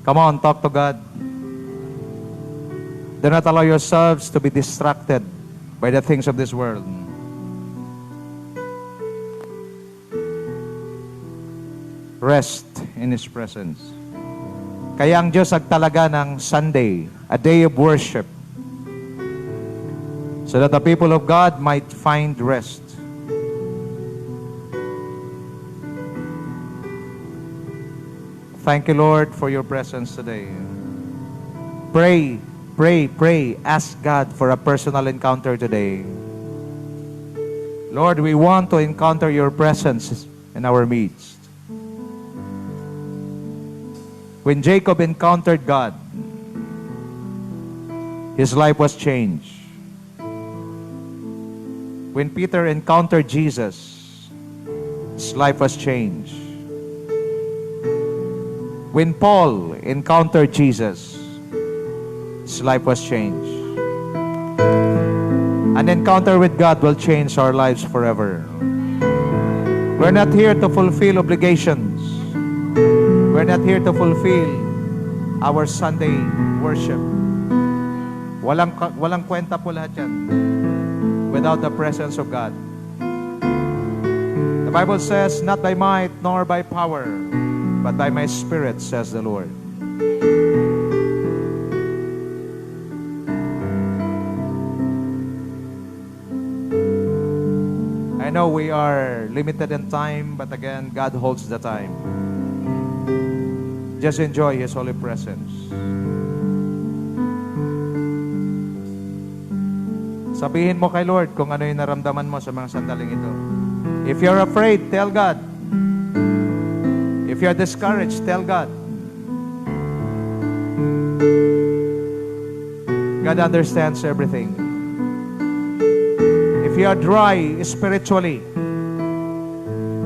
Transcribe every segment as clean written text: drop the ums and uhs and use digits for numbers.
Come on, talk to God. Do not allow yourselves to be distracted by the things of this world. Rest in His presence. Kaya ang Diyos nagtalaga ng Sunday, a day of worship, so that the people of God might find rest. Thank you, Lord, for your presence today. Pray, pray, pray. Ask God for a personal encounter today. Lord, we want to encounter your presence in our midst. When Jacob encountered God, his life was changed. When Peter encountered Jesus, his life was changed. When Paul encountered Jesus, his life was changed. An encounter with God will change our lives forever. We're not here to fulfill obligations. We're not here to fulfill our Sunday worship. Walang kwenta po lahat yan without the presence of God. The Bible says, not by might nor by power, but by my Spirit, says the Lord. I know we are limited in time, but again, God holds the time. Just enjoy His holy presence. Sabihin mo kay Lord kung ano yung naramdaman mo sa mga sandaling ito. If you're afraid, tell God. If you're discouraged, tell God. God understands everything. If you are dry spiritually,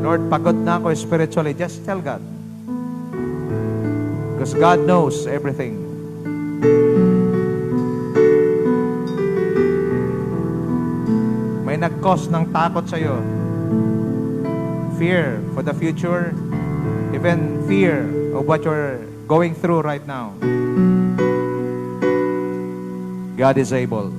Lord, pagod na ako spiritually, just tell God. Because God knows everything. May nag-cause ng takot sa'yo. Fear for the future, even fear of what you're going through right now. God is able.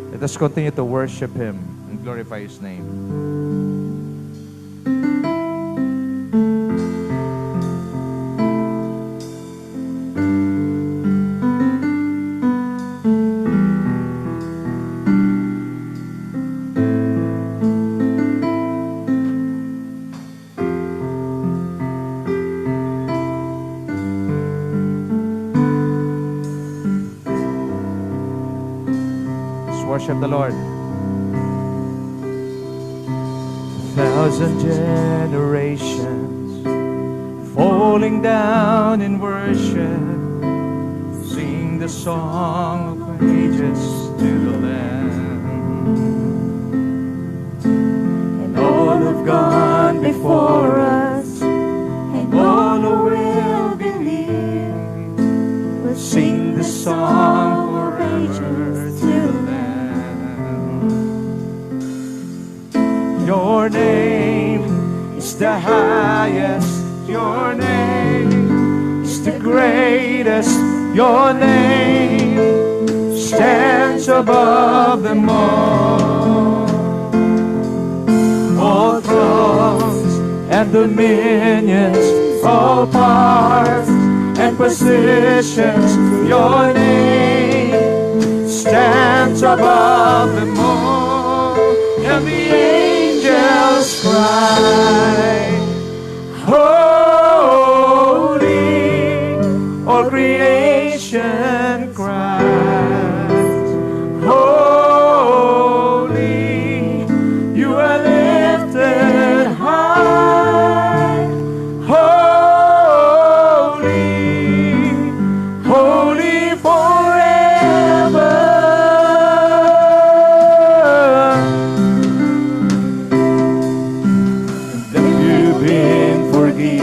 Let us continue to worship Him and glorify His name. Worship the Lord. 1,000 generations falling down in worship, sing the song of ages to the Lamb. And all have gone before us, and all who will believe will sing the song forever to the Lamb. Your name is the highest. Your name is the greatest. Your name stands above them all. All thrones and dominions, all powers and positions, your name stands above them all. And the angels cry, holy, all creation cries, holy, you are lifted high, holy, holy forever. That you've been forgiven.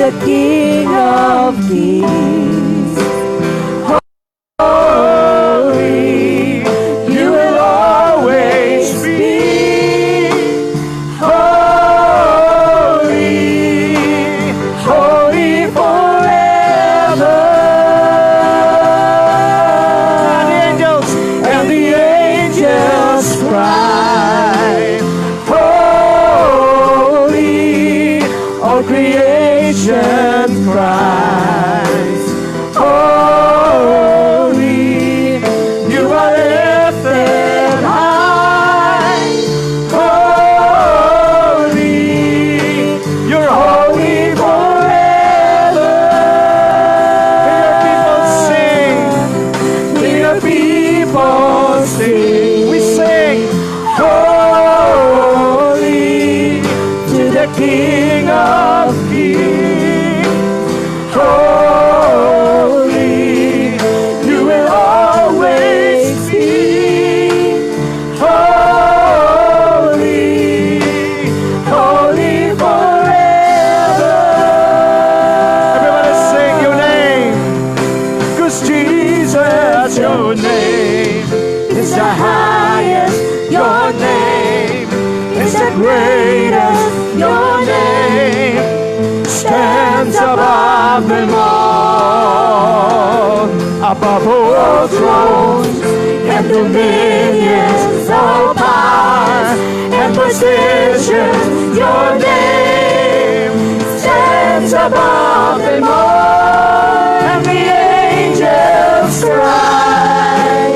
the King of Kings. Holy, you will always be. Holy, holy forever. And the angels cry, holy, all creation cries, holy, you are lifted high, holy, you're holy forever. Hear your people sing, we sing, holy to the King of Kings. Holy, you will always be. Holy, holy forever. Everybody sing your name, 'cause Jesus, your name is the highest. Your name is the greatest. Your name stands above them all, above all thrones and dominions, all powers and positions. Your name stands above them all, and the angels cry,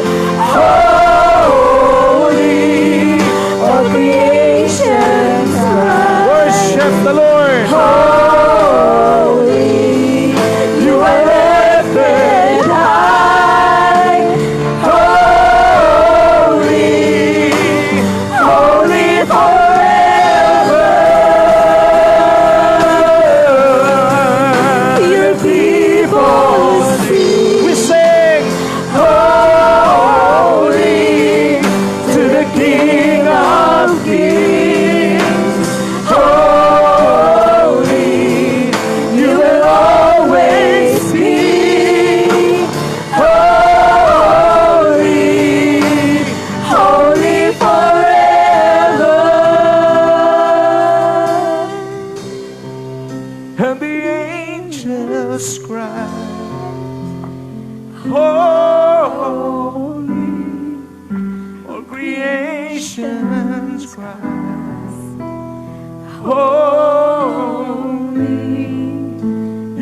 holy, all creation cries. Worship the Lord. Holy, you are lifted high. Holy, holy forever. Your people sing. We sing, holy to the King of Kings. Holy, you will always be. Holy, holy forever. And the angels cry, holy, all creations cries, holy,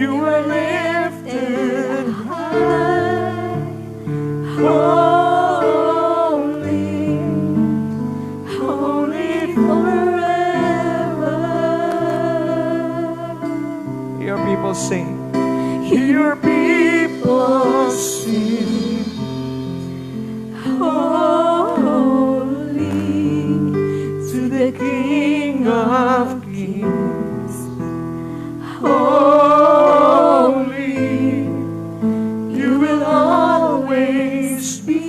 you are lifted high, holy, holy forever. Your people sing. Your people sing. Holy to the King of Kings. Holy, you will always be.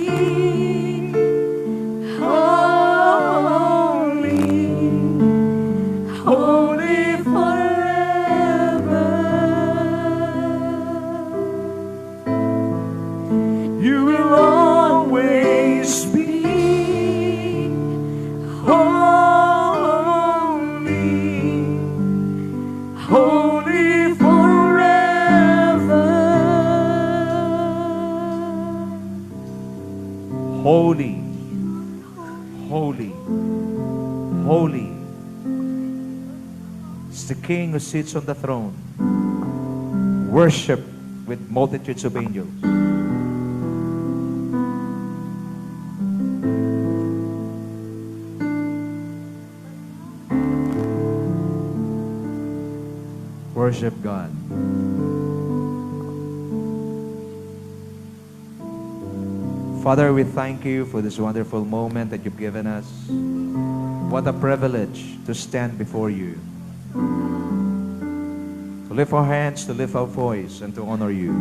Holy, holy forever. You will always be. Holy, holy forever. Holy, holy, holy is the King who sits on the throne, worship with multitudes of angels. Worship God. Father, we thank you for this wonderful moment that you've given us. What a privilege to stand before you, to lift our hands, to lift our voice, and to honor you.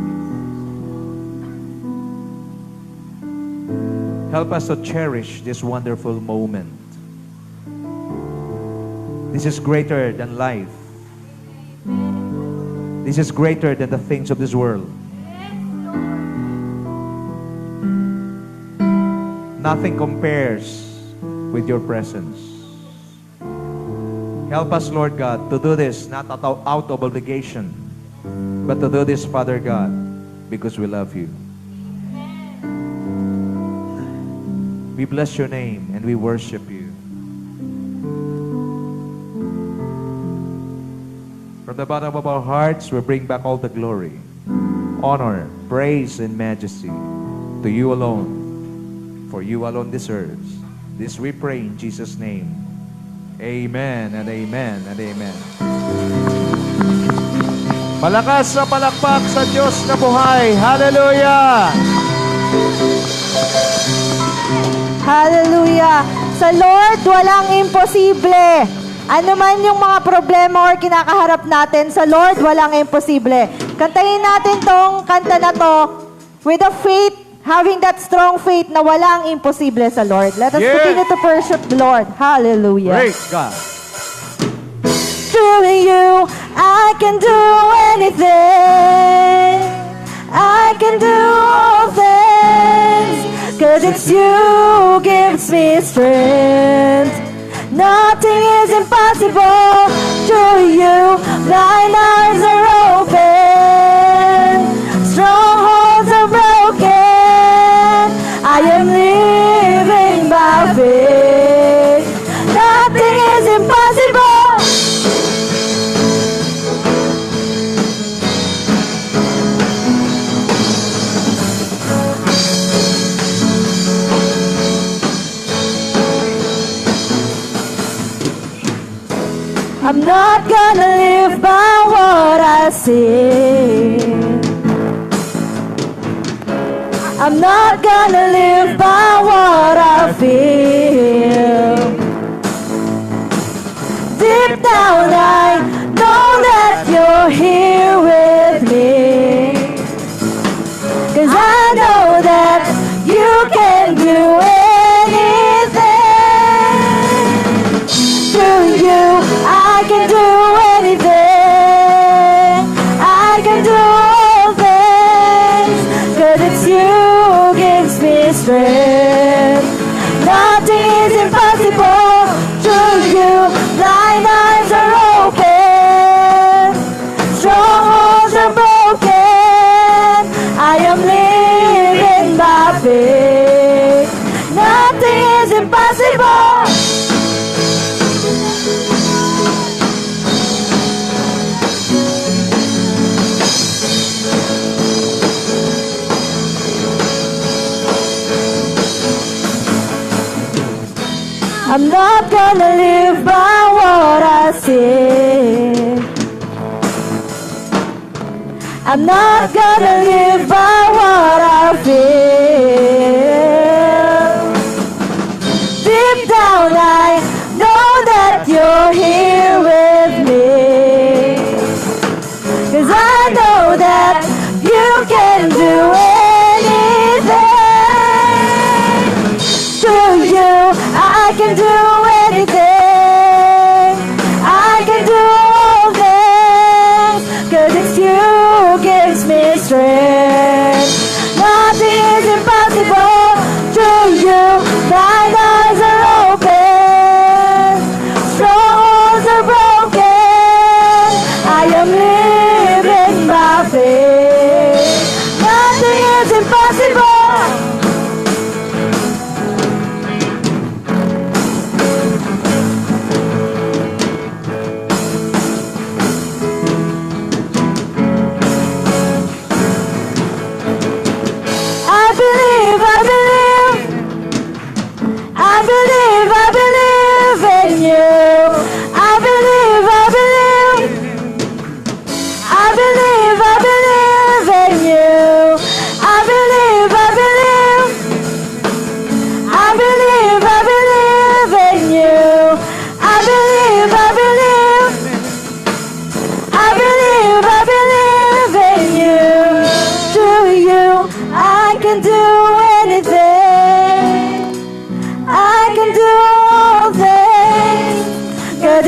Help us to cherish this wonderful moment. This is greater than life. This is greater than the things of this world. Nothing compares with your presence. Help us, Lord God, to do this not out of obligation, but to do this, Father God, because we love you. We bless your name and we worship you. From the bottom of our hearts, we bring back all the glory, honor, praise, and majesty to you alone, for you alone deserves. This we pray in Jesus' name. Amen and amen and amen. Malakas na palakpak sa Diyos na buhay. Hallelujah! Hallelujah! Sa Lord, walang imposible. Ano man yung mga problema or kinakaharap natin, sa Lord, walang imposible. Kantahin natin tong kanta na to with a faith, having that strong faith na walang imposible sa Lord. Let us continue to worship the Lord. Hallelujah. Praise God. Through you, I can do anything. I can do all things. 'Cause it's you who gives me strength. Nothing is impossible. Through you, thine eyes are open. Strongholds are broken. I am living by faith. Nothing is impossible. I'm not gonna live by what I see. I'm not gonna live by what I feel. Deep down I know that you're here with me. 'Cause I know that you can do anything. Through you I can do anything. I can do all things. 'Cause it's you who gives me strength. Nothing is impossible. Through you, thine eyes are open. Strongholds are broken. I am living by faith. Nothing is impossible. I'm not gonna live by what I see. I'm not gonna live by what I feel. Deep down I know that you're here with me. 'Cause I know that you can do anything. Through you I can do anything. I can do all things. 'Cause it's you who gives me strength. Nothing is impossible. Through you, thine eyes are open. Strongholds are broken. I am living by faith. Nothing is impossible.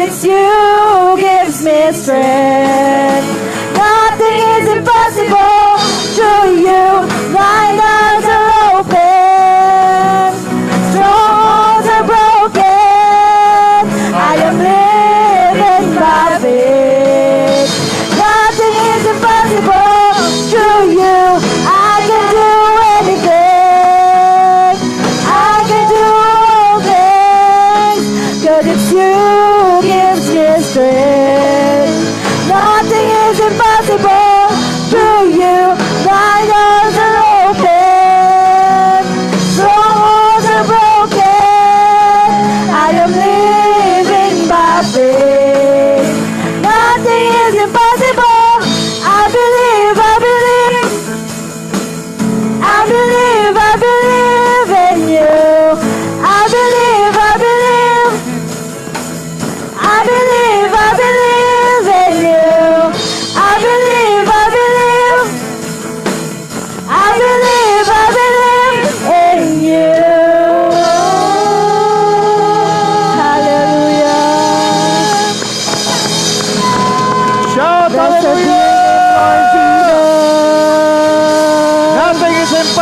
It's you who gives me strength. Not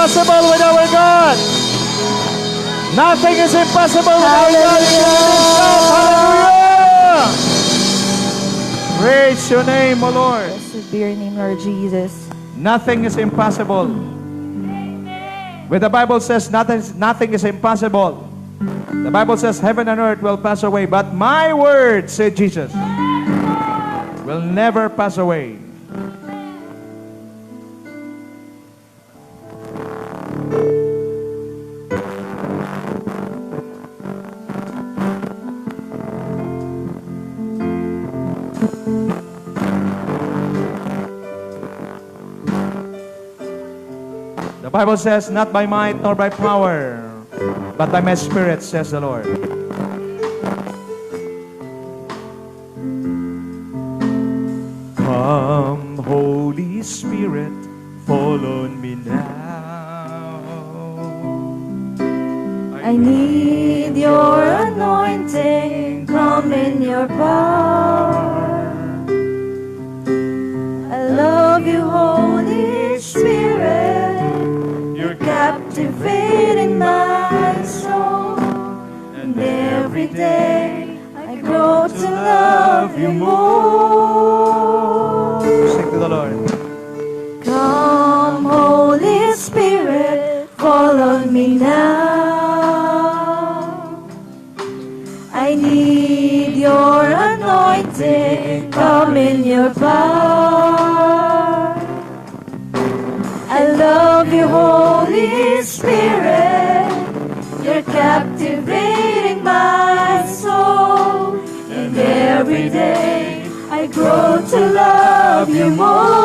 impossible with our God. Nothing is impossible with our God. Hallelujah! Praise your name, O Lord. Blessed be your name, Lord Jesus. Nothing is impossible. When the Bible says nothing is impossible, the Bible says heaven and earth will pass away, but my word, said Jesus, will never pass away. The Bible says, not by might nor by power, but by my Spirit, says the Lord. Come, Holy Spirit, fall on me now. I need your anointing, come in your power. I love you, Holy Spirit. You're captivating my soul. And every day I grow to love you more. Sing to the Lord. Come, Holy Spirit, fall on me now. I need your anointing, come in your power. I love you, Holy Spirit. You're captivating my soul. And every day I grow to love you more.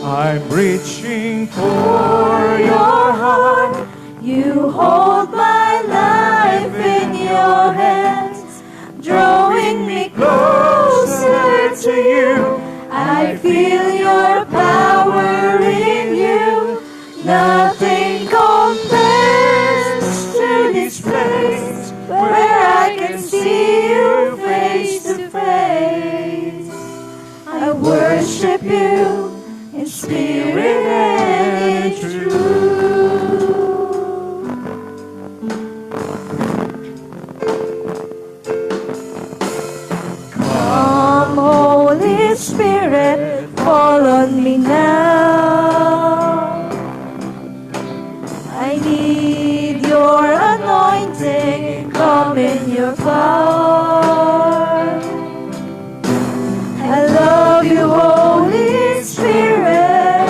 I'm reaching for your heart. You hold my life in your hands, drawing me closer to you. I feel your power in you. Nothing compares to this place where I can see you face to face. I worship you in spirit and in truth. Come, Holy Spirit, fall on me now. I need your anointing, come in your power. I love you, Holy Spirit.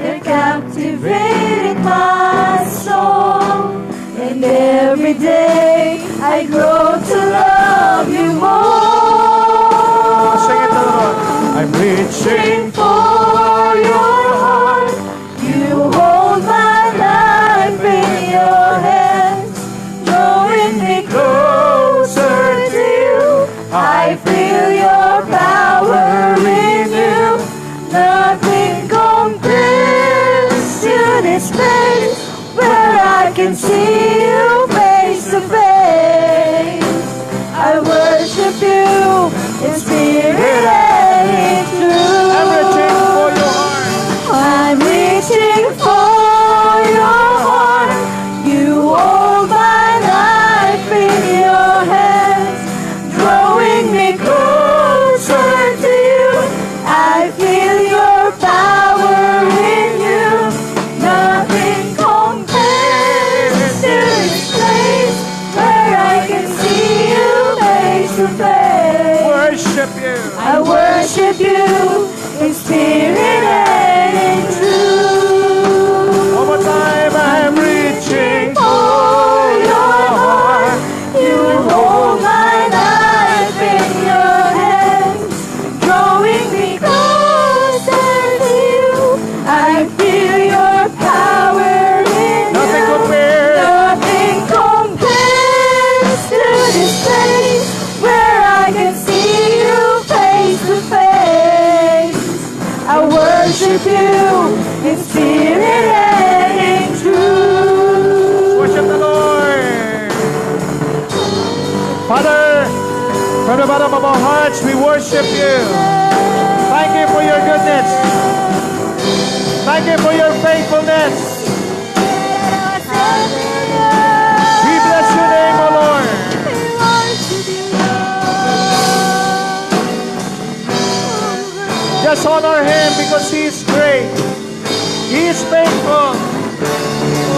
You're captivating my soul. And every day I grow to love you more. Sing it to the Lord. I'm reaching for your heart. You hold my life in your hands, drawing me closer to you. I feel your power in you. Nothing compares to this place where I can see you face to face. I worship you in spirit and in truth. I'm reaching for your heart. I'm reaching for your heart. You hold my life in your hands, drawing me closer to you. I feel your power in you. Nothing compares to this place where I can see you face to face. Worship you. I worship you in spirit and in truth. One more time. I'm reaching For your heart, you hold my life in your hands, drawing me closer to you. I feel your power in Nothing you. compares. Nothing compares to this place where I can see you face to face. I worship you in spirit and in truth. Worship the Lord. Father, from the bottom of our hearts, we worship you. Thank you for your goodness. thank you for your faithfulness. We bless your name, O Lord. Just honor Him because He is great. He is faithful.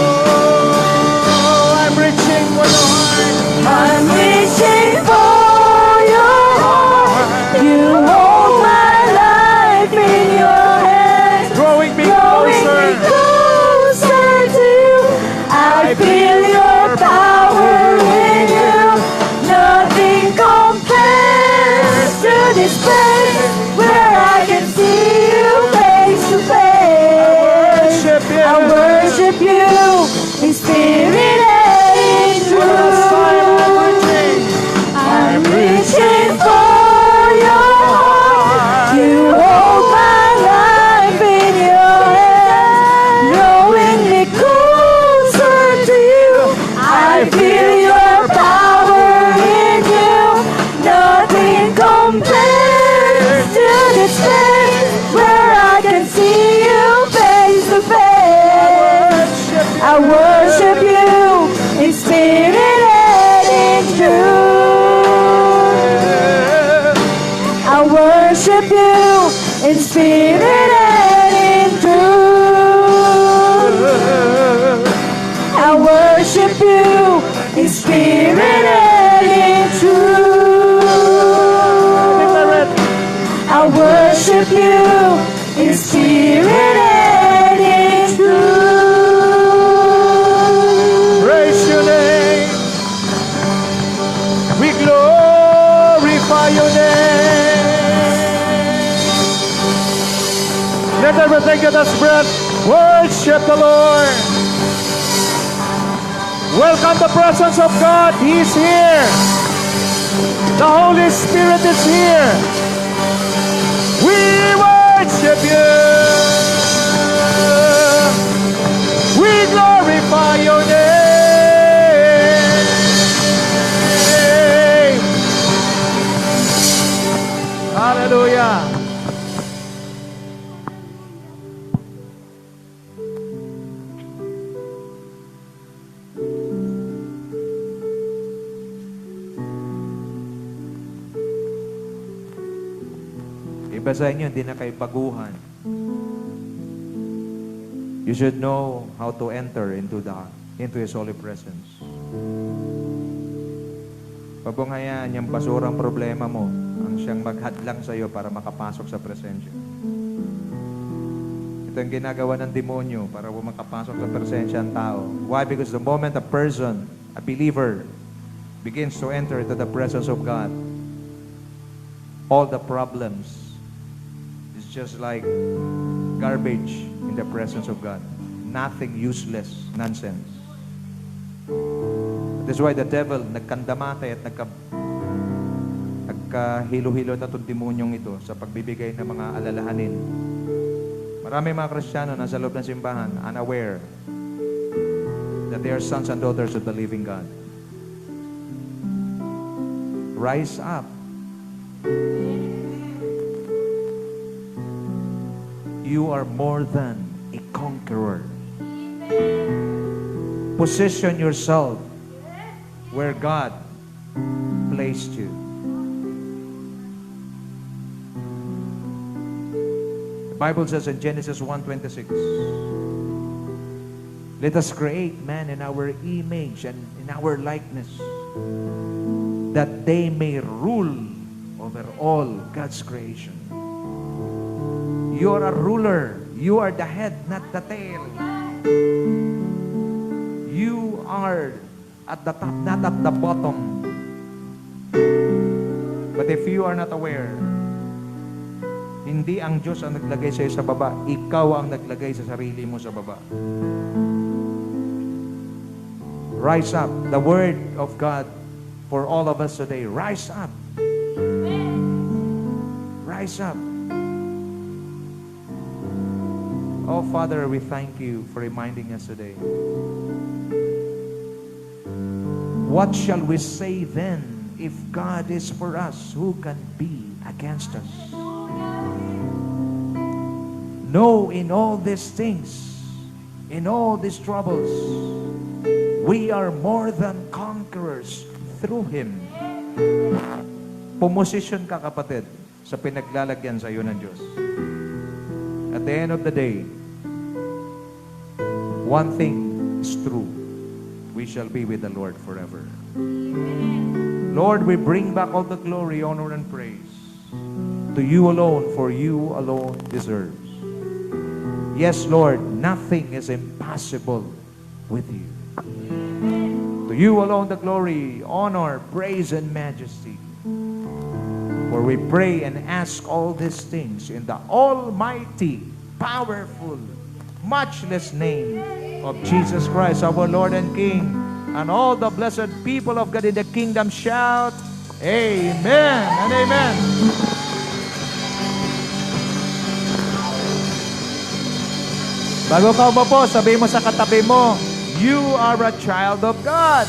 Oh, I'm reaching for your heart. I'm reaching for your heart. You hold my life in your hands, Drawing me drawing me closer. closer to you. I feel your power in you. Nothing compares to this place where I can see you face to face. Worship you. I worship you in spirit and in truth. I'm reaching for your heart. You hold my life in your hands, drawing me closer to you. I feel your power in you. Nothing compares to this place where I can see you face to face. I worship you in spirit and in truth. I worship you in spirit and in truth. I worship you in spirit and in truth. I worship you in spirit and in truth. Praise your name. We glorify your name. Let everything that has breath worship the Lord. Welcome the presence of God. He is here. The Holy Spirit is here. We worship you. We glorify your name. Hallelujah. Iba sa inyo, hindi na kayo baguhan. You should know how to enter into His holy presence. Pabungayaan yung basurang problema mo ang siyang maghadlang sa iyo para makapasok sa presensya. Ito ang ginagawa ng demonyo para makapasok sa presensya ang tao. Why? Because the moment a person, a believer, begins to enter into the presence of God, all the problems is just like garbage in the presence of God. Nothing useless, nonsense. That's why the devil nagkandamate at nagkahilo-hilo na itong demonyong ito sa pagbibigay ng mga alalahanin. Marami mga Kristiyano nasa loob ng simbahan, unaware that they are sons and daughters of the living God. Rise up. You are more than a conqueror. Position yourself where God placed you. The Bible says in Genesis 1:26, let us create man in our image and in our likeness, that they may rule over all God's creation. You are a ruler. You are the head, not the tail. You are at the top, not at the bottom. But if you are not aware, hindi ang Diyos ang naglagay sa'yo sa baba. Ikaw ang naglagay sa sarili mo sa baba. Rise up. The word of God for all of us today. Rise up. Rise up. Oh, Father, we thank you for reminding us today. What shall we say then? If God is for us, who can be against us? No, in all these things, in all these troubles, we are more than conquerors through Him. Pumosisyon ka, kapatid, sa pinaglalagyan sa iyo ng Diyos. At the end of the day, one thing is true. We shall be with the Lord forever. Lord, we bring back all the glory, honor, and praise to you alone, for you alone deserves. Yes, Lord, nothing is impossible with you. To you alone the glory, honor, praise, and majesty. For we pray and ask all these things in the almighty, powerful, matchless name of Jesus Christ, our Lord and King. And all the blessed people of God in the kingdom shout, Amen and Amen. Bago ka umapo, sabihin mo sa katabi mo, you are a child of God.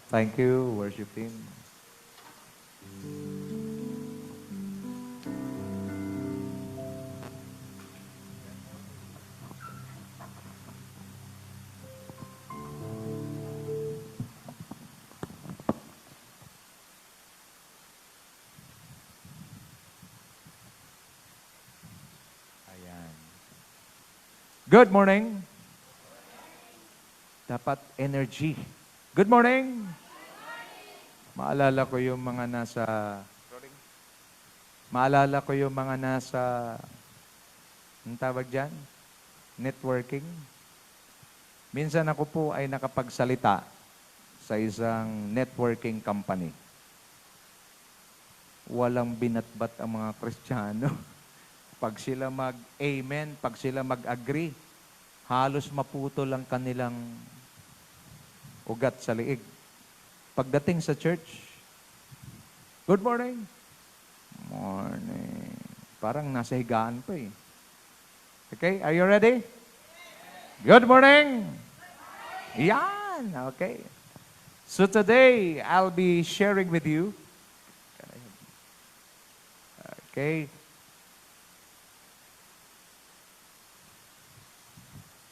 Thank you, worship team. Good morning. Dapat energy. Good morning. Maalala ko yung mga nasa anong tawag dyan? Networking. Minsan ako po ay nakapagsalita sa isang networking company. Walang binatbat ang mga Kristiyano. Pag sila mag-amen, pag sila mag-agree, halos maputol ang kanilang ugat sa liig. Pagdating sa church, good morning. Morning. Parang nasa higaan pa eh. Okay, are you ready? Good morning. Yan, okay. So today, I'll be sharing with you. Okay.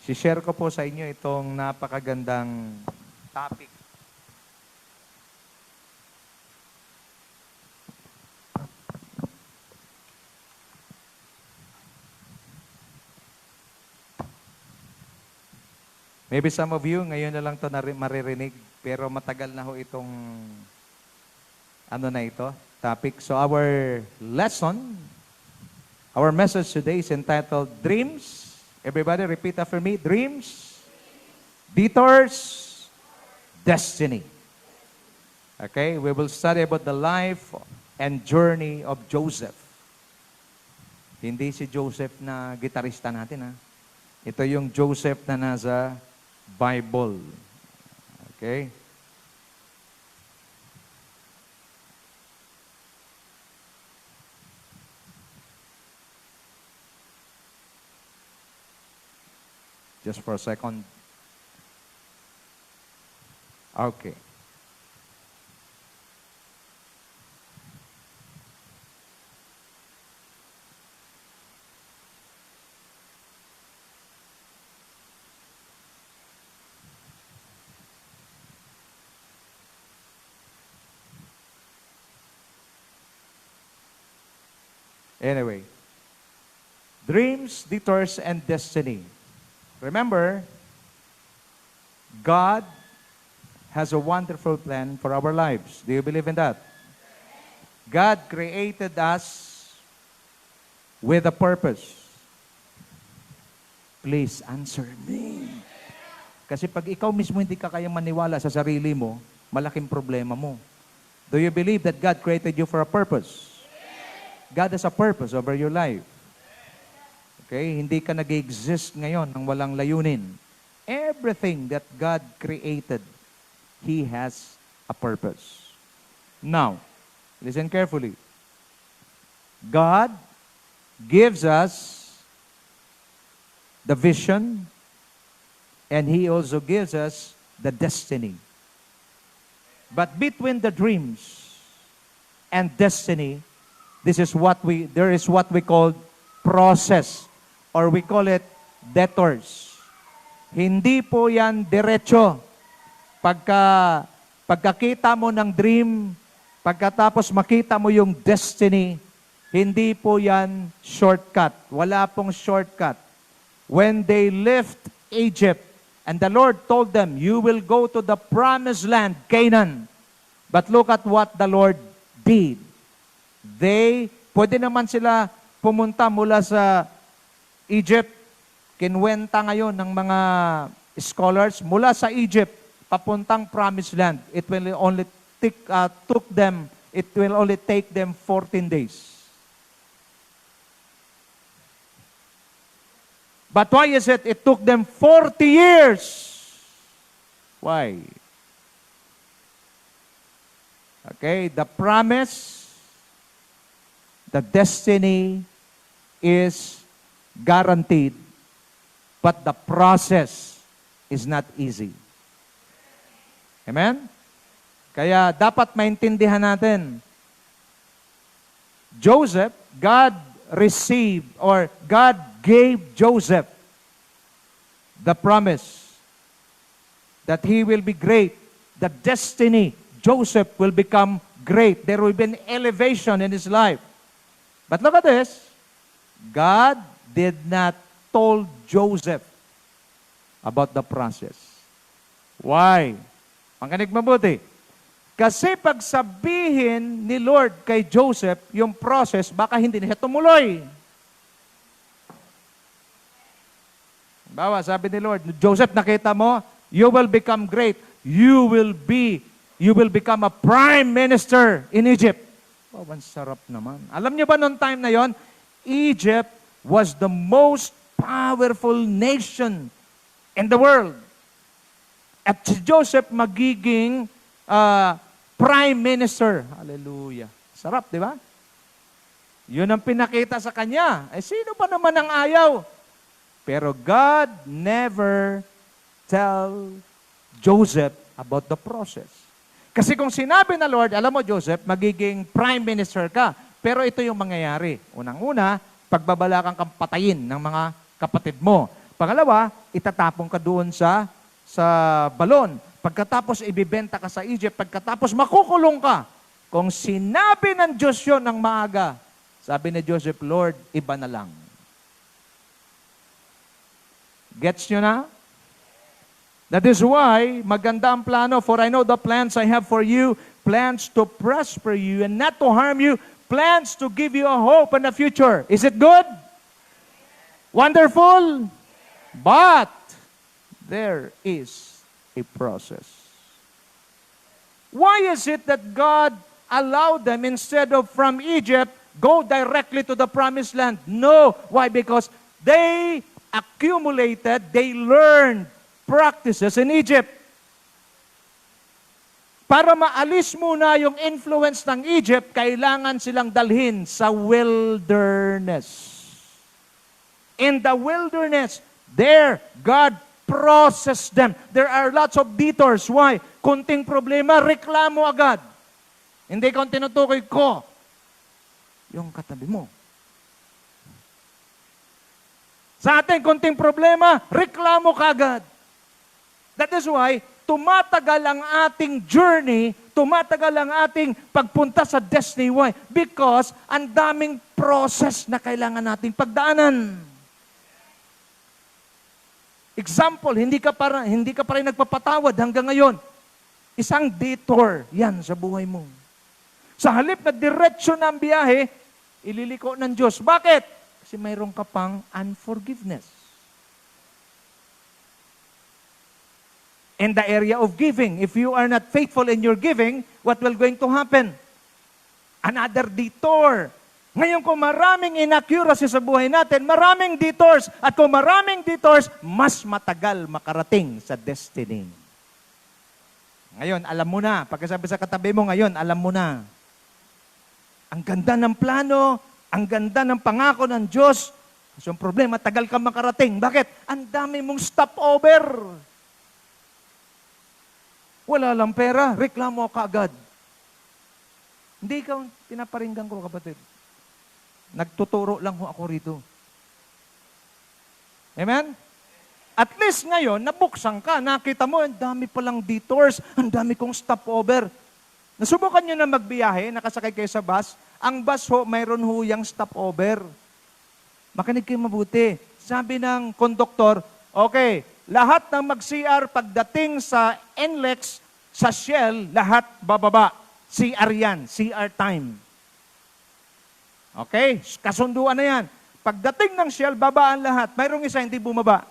Si-share ko po sa inyo itong napakagandang topic. Maybe some of you, ngayon na lang ito maririnig, pero matagal na ho itong topic. So our lesson, our message today is entitled Dreams. Everybody repeat after me. Dreams, detours, destiny. Okay, we will study about the life and journey of Joseph. Hindi si Joseph na gitarista natin, ha? Ito yung Joseph na nasa Bible. Okay? Just for a second. Okay. Anyway, dreams, detours, and destiny. Remember, God has a wonderful plan for our lives. Do you believe in that? God created us with a purpose. Please answer me. Kasi pag ikaw mismo hindi ka kayang maniwala sa sarili mo, malaking problema mo. Do you believe that God created you for a purpose? God has a purpose over your life. Okay? Hindi ka nag-exist ngayon ng walang layunin. Everything that God created, He has a purpose. Now, listen carefully. God gives us the vision, and He also gives us the destiny. But between the dreams and destiny, there is what we call process, or we call it detours. Hindi po yan diretso. Pagkakita mo ng dream, pagkatapos makita mo yung destiny, hindi po yan shortcut. Wala pong shortcut. When they left Egypt, and the Lord told them, you will go to the promised land, Canaan. But look at what the Lord did. Pwede naman sila pumunta mula sa Egypt. Kinwenta ngayon ng mga scholars, mula sa Egypt, papuntang promised land. It will only take them 14 days. But why is it? It took them 40 years. Why? Okay, the promise, the destiny is guaranteed, but the process is not easy. Amen? Kaya dapat maintindihan natin, Joseph, God gave Joseph the promise that he will be great, the destiny, Joseph will become great. There will be an elevation in his life. But look at this. God did not told Joseph about the process. Why? Pangkinig mabuti. Kasi pag sabihin ni Lord kay Joseph yung process, baka hindi na siya tumuloy. Bawa, sabi ni Lord, Joseph, nakita mo, you will become great. You will become a prime minister in Egypt. Oh, ang sarap naman. Alam niyo ba noong time na yon, Egypt was the most powerful nation in the world. At si Joseph magiging prime minister. Hallelujah. Sarap, di ba? Yun ang pinakita sa kanya. Sino pa naman ang ayaw? Pero God never tell Joseph about the process. Kasi kung sinabi na Lord, alam mo Joseph, magiging prime minister ka. Pero ito yung mangyayari. Unang-una, pagbabalakang kang patayin ng mga kapatid mo. Pangalawa, itatapong ka doon sa balon. Pagkatapos ibibenta ka sa Egypt, pagkatapos makukulong ka. Kung sinabi ng Diyos yun ng maaga, sabi ni Joseph, Lord, iba na lang. Gets nyo na? That is why, maganda ang plano, for I know the plans I have for you, plans to prosper you and not to harm you, plans to give you a hope and a future. Is it good? Wonderful? But, there is a process. Why is it that God allowed them, instead of from Egypt, go directly to the promised land? No. Why? Because they they learned practices in Egypt. Para maalis muna yung influence ng Egypt, kailangan silang dalhin sa wilderness. In the wilderness, there, God processed them. There are lots of detours. Why? Kunting problema, reklamo agad. Hindi kung tinutukoy ko, yung katabi mo. Sa atin, kunting problema, reklamo kagad. That is why, tumatagal ang ating journey, tumatagal ang ating pagpunta sa destiny. Why? Because ang daming process na kailangan nating pagdaanan. Example, hindi ka pa rin nagpapatawad hanggang ngayon. Isang detour yan sa buhay mo. Sa halip na diretsyo ng biyahe, ililiko ng Diyos. Bakit? Kasi mayroon ka pang unforgiveness. In the area of giving, if you are not faithful in your giving, what will going to happen? Another detour. Ngayon kung maraming inaccuracy sa buhay natin, maraming detours. At kung maraming detours, mas matagal makarating sa destiny. Ngayon, alam mo na. Pagkasabi sa katabi mo ngayon, alam mo na. Ang ganda ng plano, ang ganda ng pangako ng Diyos. So, ang problema, tagal ka makarating. Bakit? Ang dami mong stopover. Wala lang pera, reklamo ka agad. Hindi ikaw pinaparinggan ko, kapatid. Nagtuturo lang ho ako rito. Amen? At least ngayon, nabuksan ka, nakita mo, ang dami palang detours, ang dami kong stopover. Nasubukan nyo na magbiyahe, nakasakay kayo sa bus, ang bus ho, mayroon ho yung stopover. Makinig kayo mabuti. Sabi ng konduktor, okay, lahat ng mag-CR pagdating sa NLEX, sa Shell, lahat bababa. CR yan, CR time. Okay, kasunduan na yan. Pagdating ng Shell, babaan lahat. Mayroong isa hindi bumaba.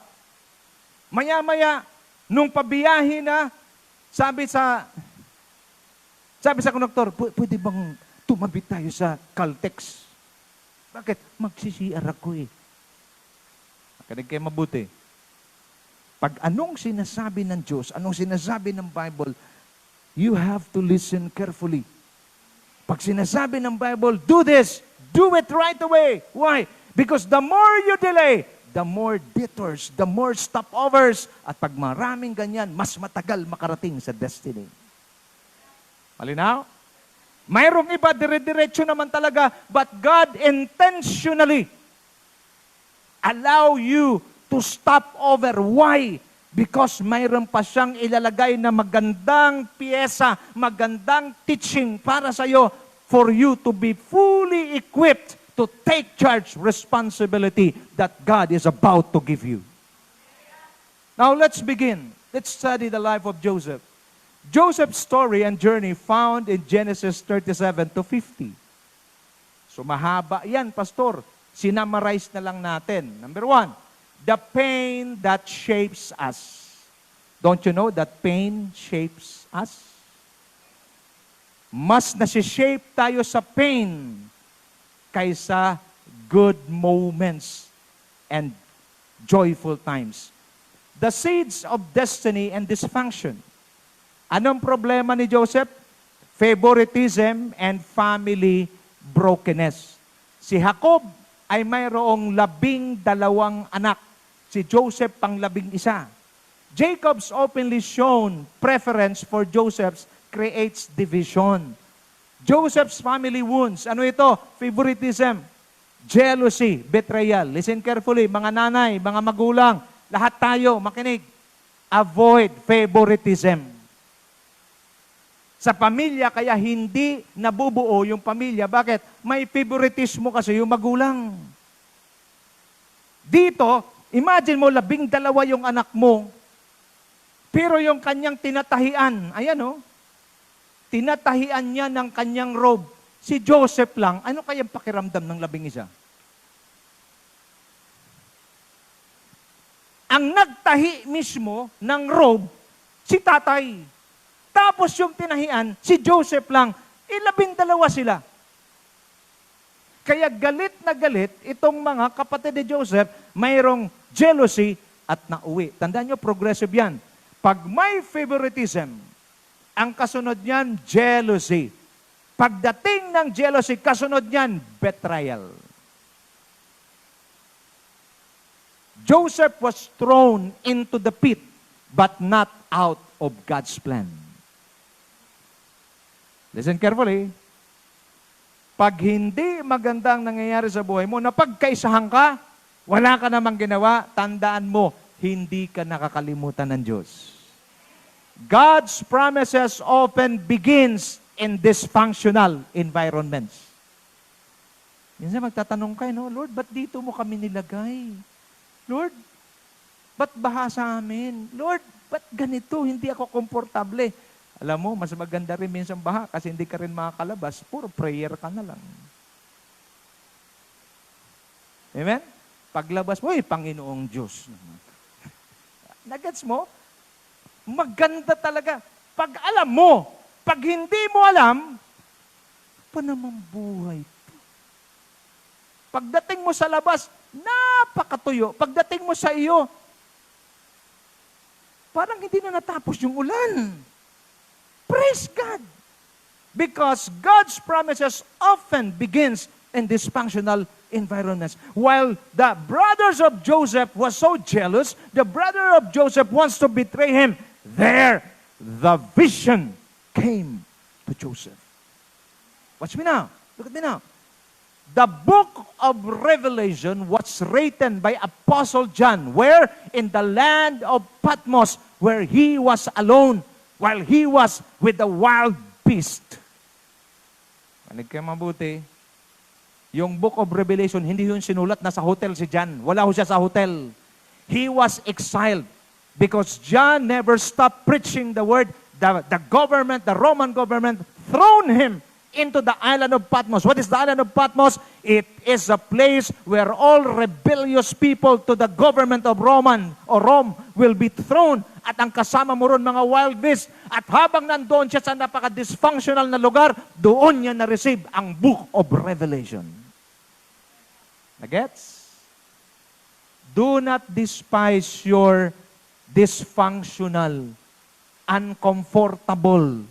Maya-maya, nung pabiyahe na, sabi sa konduktor, pwede bang tumabi tayo sa Caltex? Bakit? Magsisiyar ako eh. Makinig kayo mabuti. Pag anong sinasabi ng Diyos, anong sinasabi ng Bible, you have to listen carefully. Pag sinasabi ng Bible, do this, do it right away. Why? Because the more you delay, the more detours, the more stopovers, at pag maraming ganyan, mas matagal makarating sa destiny. Malinaw? Mayroong iba, dire-diretso naman talaga, but God intentionally allow you to stop over. Why? Because mayroon pa siyang ilalagay na magandang piyesa, magandang teaching para sa iyo, for you to be fully equipped to take charge responsibility that God is about to give you. Now let's begin. Let's study the life of Joseph. Joseph's story and journey found in Genesis 37 to 50. So mahaba yan, Pastor. Sinamarize na lang natin. Number 1, the pain that shapes us. Don't you know that pain shapes us? Mas nasi-shape tayo sa pain kaysa good moments and joyful times. The seeds of destiny and dysfunction. Anong problema ni Joseph? Favoritism and family brokenness. Si Jacob ay mayroong 12 anak. Si Joseph pang 11. Jacob's openly shown preference for Joseph's creates division. Joseph's family wounds. Ano ito? Favoritism, jealousy, betrayal. Listen carefully, mga nanay, mga magulang, lahat tayo, makinig. Avoid favoritism. Sa pamilya, kaya hindi nabubuo yung pamilya. Bakit? May favoritismo kasi yung magulang. Dito, imagine mo, 12 yung anak mo, pero yung kanyang tinatahian, ayan o, tinatahian niya ng kanyang robe. Si Joseph lang, ano kayang pakiramdam ng 11? Ang nagtahi mismo ng robe, si tatay. Tapos yung tinahian, si Joseph lang. 12 sila. Kaya galit na galit, itong mga kapatid ni Joseph, mayroong jealousy at nauwi. Tandaan nyo, progressive yan. Pag may favoritism, ang kasunod niyan, jealousy. Pagdating ng jealousy, kasunod niyan, betrayal. Joseph was thrown into the pit, but not out of God's plan. Listen carefully. Pag hindi magandang nangyayari sa buhay mo, na pagkaisahan ka, wala ka namang ginawa, tandaan mo, hindi ka nakakalimutan ng Diyos. God's promises often begins in dysfunctional environments. Minsan magtatanong kayo, no? Lord, ba't dito mo kami nilagay? Lord, ba't baha sa amin? Lord, ba't ganito? Hindi ako komportable. Alam mo, mas maganda rin minsan baha kasi hindi ka rin makakalabas. Puro prayer ka na lang. Amen? Paglabas mo, Panginoong Diyos. Nagets mo? Maganda talaga. Pag alam mo, pag hindi mo alam, pa naman buhay to. Pagdating mo sa labas, napakatuyo. Pagdating mo sa iyo, parang hindi na natapos yung ulan. Praise God! Because God's promises often begins in dysfunctional environments. While the brothers of Joseph was so jealous, the brother of Joseph wants to betray him. There, the vision came to Joseph. Watch me now. Look at me now. The book of Revelation was written by Apostle John, where? In the land of Patmos, where he was alone, while he was with the wild beast. Manig kayo mabuti. Yung book of Revelation, hindi yun sinulat, nasa hotel si John. Wala ho siya sa hotel. He was exiled because John never stopped preaching the word. The government, the Roman government, thrown him into the island of Patmos. What is the island of Patmos? It is a place where all rebellious people to the government of Rome will be thrown, at ang kasama mo ron mga wild beasts. At habang nandoon siya sa napaka-dysfunctional na lugar, doon niya na-receive ang book of Revelation. Nagets? Do not despise your dysfunctional, uncomfortable,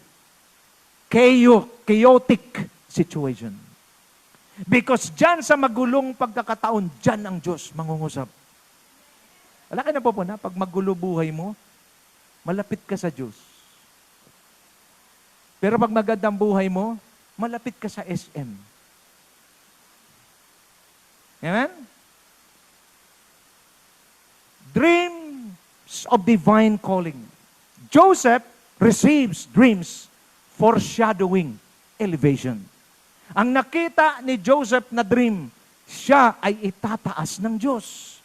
chaotic situation. Because dyan sa magulong pagkakataon, dyan ang Diyos mangungusap. Wala ka na po na, pag magulo buhay mo, malapit ka sa Diyos. Pero pag magandang buhay mo, malapit ka sa SM. Amen? Dreams of divine calling. Joseph receives dreams foreshadowing elevation. Ang nakita ni Joseph na dream, siya ay itataas ng Diyos.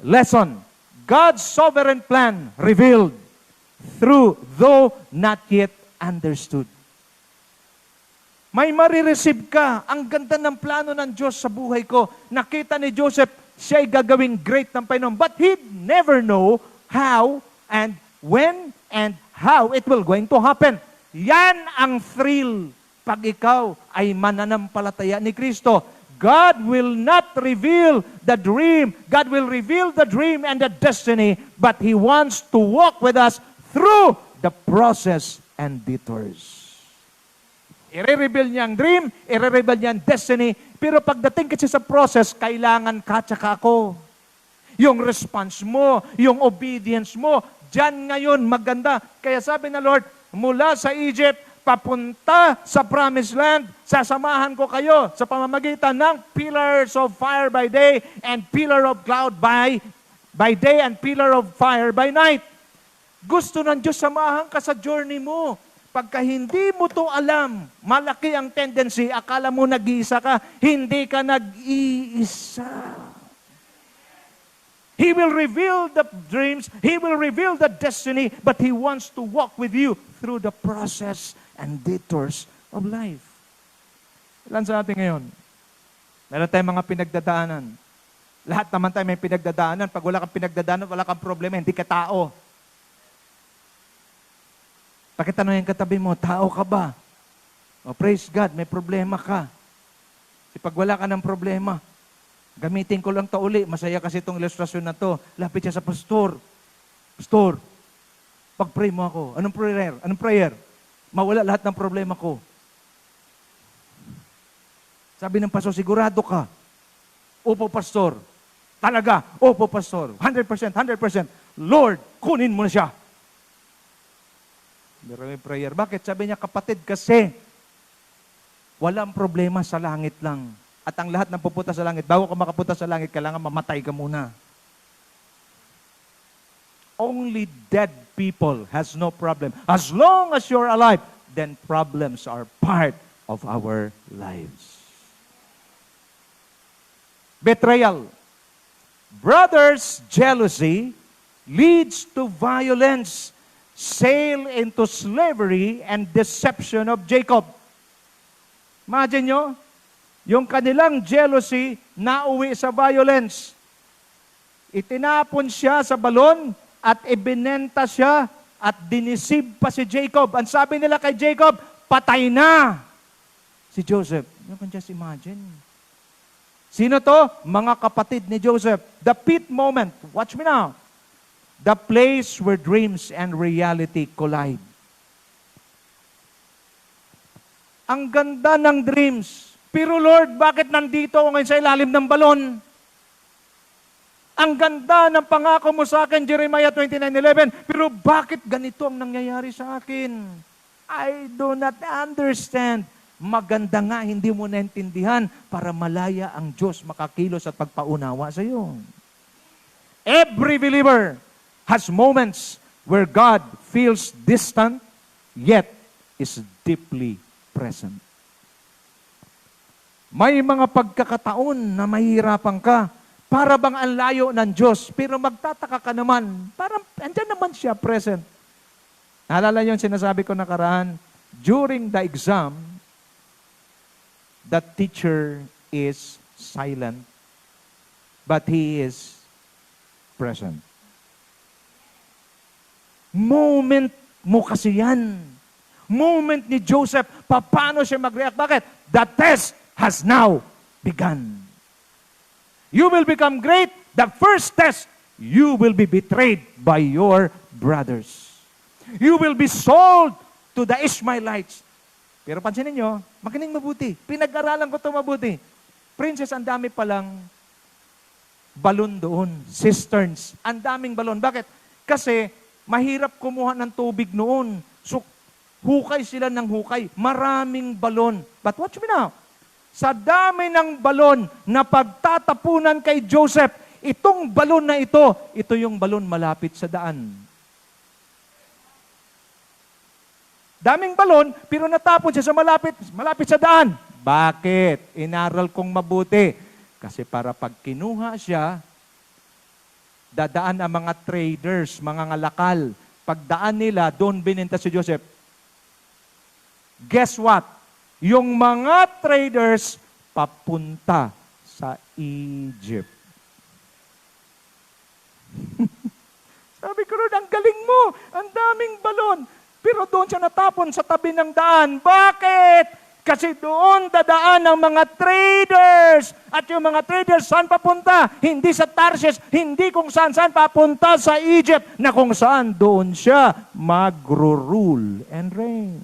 Lesson, God's sovereign plan revealed through though not yet understood. May marireceive ka. Ang ganda ng plano ng Diyos sa buhay ko. Nakita ni Joseph, siya ay gagawing great ng Panginoon. But he never know how and when and how it will going to happen. Yan ang thrill pag ikaw ay mananampalataya ni Kristo. God will not reveal the dream. God will reveal the dream and the destiny, but He wants to walk with us through the process and detours. I-reveal niya ang dream, i-reveal niya ang destiny, pero pagdating kasi sa process, kailangan ka tsaka ako. Yung response mo, yung obedience mo, dyan ngayon maganda. Kaya sabi na Lord, mula sa Egypt, papunta sa promised land, sasamahan ko kayo sa pamamagitan ng pillars of fire by day and pillar of cloud by day and pillar of fire by night. Gusto ng Diyos samahan ka sa journey mo. Pagka hindi mo to alam, malaki ang tendency, akala mo nag-iisa ka, hindi ka nag-iisa. He will reveal the dreams, He will reveal the destiny, but He wants to walk with you through the process and detours of life. Ilan sa atin ngayon? Meron tayong mga pinagdadaanan. Lahat naman tayo may pinagdadaanan. Pag wala kang pinagdadaanan, wala kang problema, hindi ka tao. Pakitanungin katabi mo, tao ka ba? Oh, praise God, may problema ka. Kasi pag wala ka ng problema, gamitin ko lang to uli. Masaya kasi itong ilustrasyon na to. Lapit siya sa pastor. Pastor, pag-pray mo ako. Anong prayer? Anong prayer? Mawala lahat ng problema ko. Sabi ng pastor, sigurado ka. Opo, pastor. Talaga, opo, pastor. 100%, 100%. Lord, kunin mo na siya. Meron may prayer. Bakit? Sabi niya, kapatid, kasi walang problema sa langit lang. At ang lahat ng pupunta sa langit, bago ka makapunta sa langit, kailangan mamatay ka muna. Only dead people has no problem. As long as you're alive, then problems are part of our lives. Betrayal. Brothers' jealousy leads to violence, sale into slavery and deception of Jacob. Imagine nyo, yung kanilang jealousy nauwi sa violence. Itinapon siya sa balon at ibinenta siya at dinisib pa si Jacob. Ang sabi nila kay Jacob, patay na si Joseph. You can just imagine. Sino to? Mga kapatid ni Joseph. The pit moment. Watch me now. The place where dreams and reality collide. Ang ganda ng dreams. Pero Lord, bakit nandito ako ngayon sa ilalim ng balon? Ang ganda ng pangako mo sa akin, Jeremiah 29:11. Pero bakit ganito ang nangyayari sa akin? I do not understand. maganda nga hindi mo naintindihan para malaya ang Diyos makakilos at pagpaunawa sa iyo. Every believer has moments where God feels distant, yet is deeply present. May mga pagkakataon na mahihirapan ka, para bang ang layo ng Diyos, pero magtataka ka naman, parang andyan naman siya present. Naalala niyo yung sinasabi ko nakaraan, during the exam, the teacher is silent, but he is present. Moment mo kasi yan. Moment ni Joseph, paano siya mag-react? Bakit? The test has now begun. You will become great. The first test, you will be betrayed by your brothers. You will be sold to the Ishmaelites. Pero pansinin nyo, makinig mabuti. Pinag-aralan ko ito mabuti. Princess, ang dami palang balon doon. Cisterns. Ang daming balon. Bakit? Kasi mahirap kumuha ng tubig noon. So, hukay sila ng hukay. Maraming balon. But watch me now. Sa dami ng balon na pagtatapunan kay Joseph, itong balon na ito yung balon malapit sa daan. Daming balon, pero natapon siya sa malapit sa daan. Bakit? Inaral kong mabuti. Kasi para pag kinuha siya, dadaan ang mga traders, mga ngalakal. Pagdaan nila, doon bininta si Joseph. Guess what? Yung mga traders papunta sa Egypt. Sabi ko rin, ang galing mo, ang daming balon. Pero doon siya natapon sa tabi ng daan. Bakit? Kasi doon dadaan ang mga traders. At yung mga traders, saan papunta? Hindi sa Tarshish, hindi kung saan papunta sa Egypt, na kung saan doon siya magro-rule and reign.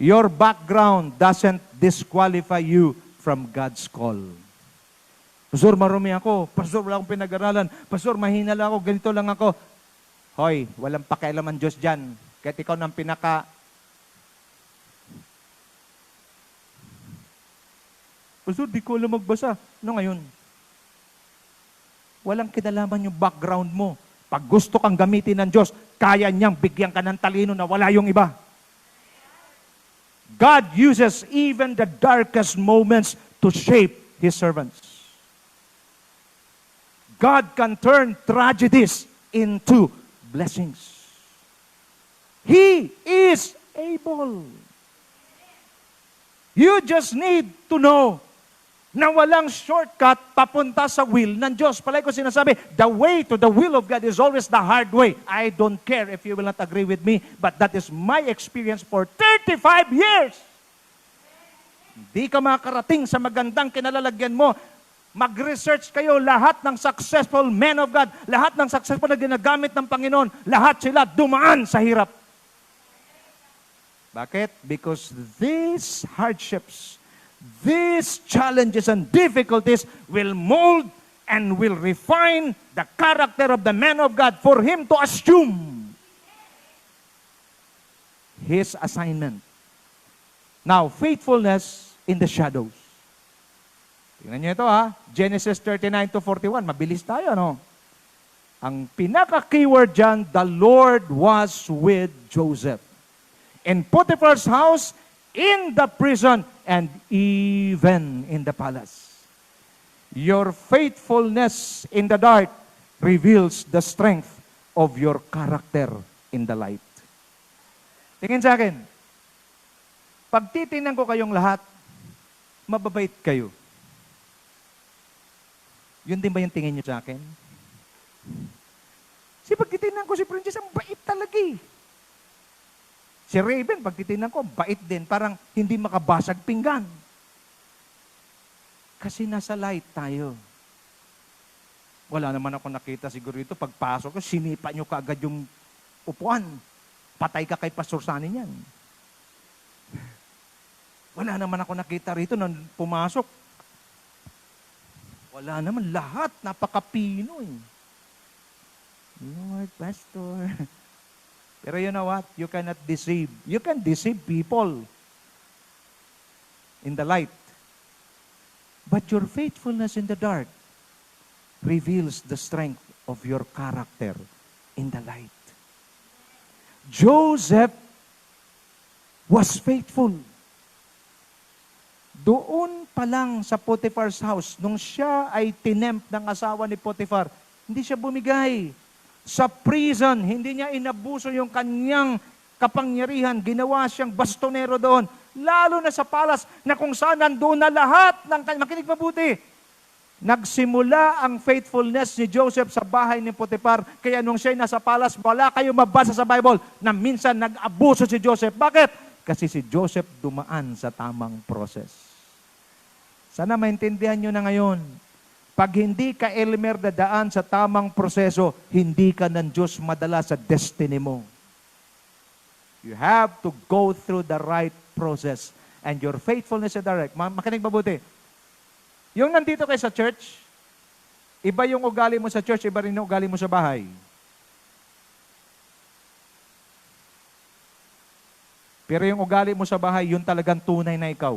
Your background doesn't disqualify you from God's call. Pastor, marumi ako. Pastor, wala akong pinag-aralan. Pastor, mahina lang ako. Ganito lang ako. Hoy, walang pakialam ang Diyos dyan. Kahit ikaw nang pinaka... Pastor, di ko alam magbasa. Ano ngayon? Walang kinalaman yung background mo. Pag gusto kang gamitin ng Diyos, kaya niyang bigyan ka ng talino na wala yung iba. God uses even the darkest moments to shape His servants. God can turn tragedies into blessings. He is able. You just need to know na walang shortcut papunta sa will ng Diyos. Palagi ko sinasabi, the way to the will of God is always the hard way. I don't care if you will not agree with me, but that is my experience for 35 years. Hindi ka makarating sa magandang kinalalagyan mo. Mag-research kayo, lahat ng successful men of God, lahat ng successful na ginagamit ng Panginoon, lahat sila dumaan sa hirap. Bakit? Because these hardships, these challenges and difficulties will mold and will refine the character of the man of God for him to assume his assignment. Now, faithfulness in the shadows. Tingnan niyo ito Genesis 39 to 41. Mabilis tayo, no? Ang pinaka-keyword dyan, the Lord was with Joseph. In Potiphar's house, in the prison, and even in the palace. Your faithfulness in the dark reveals the strength of your character in the light. Tingin sa akin, pag titingnan ko kayong lahat, mababait kayo. Yun din ba yung tingin niyo sa akin? Pag titingnan ko si Princess, ang bait talaga eh. Si Raven, pag titingnan ko, bait din. Parang hindi makabasag pinggan. Kasi nasa light tayo. Wala naman ako nakita siguro ito. Pagpasok ko, sinipa nyo kaagad yung upuan. Patay ka kay Pastor Sunny niyan. Wala naman ako nakita rito nung pumasok. Wala naman. Lahat, napaka-Pinoy. Lord, Pastor. Pero you know what? You cannot deceive. You can deceive people in the light. But your faithfulness in the dark reveals the strength of your character in the light. Joseph was faithful. Doon pa lang sa Potiphar's house, nung siya ay tinempt ng asawa ni Potiphar, hindi siya bumigay. Sa prison, hindi niya inabuso yung kanyang kapangyarihan. Ginawa siyang bastonero doon. Lalo na sa palas na kung saan nandoon na lahat ng kanyang, makinig mabuti, nagsimula ang faithfulness ni Joseph sa bahay ni Potiphar. Kaya nung siya'y nasa palas, wala kayo mabasa sa Bible na minsan nag-abuso si Joseph. Bakit? Kasi si Joseph dumaan sa tamang process. Sana maintindihan nyo na ngayon. Pag hindi ka, Elmer, dadaan sa tamang proseso, hindi ka ng Diyos madala sa destiny mo. You have to go through the right process. And your faithfulness is direct. Makinig mabuti. Yung nandito kayo sa church, iba yung ugali mo sa church, iba rin yung ugali mo sa bahay. Pero yung ugali mo sa bahay, yun talagang tunay na ikaw.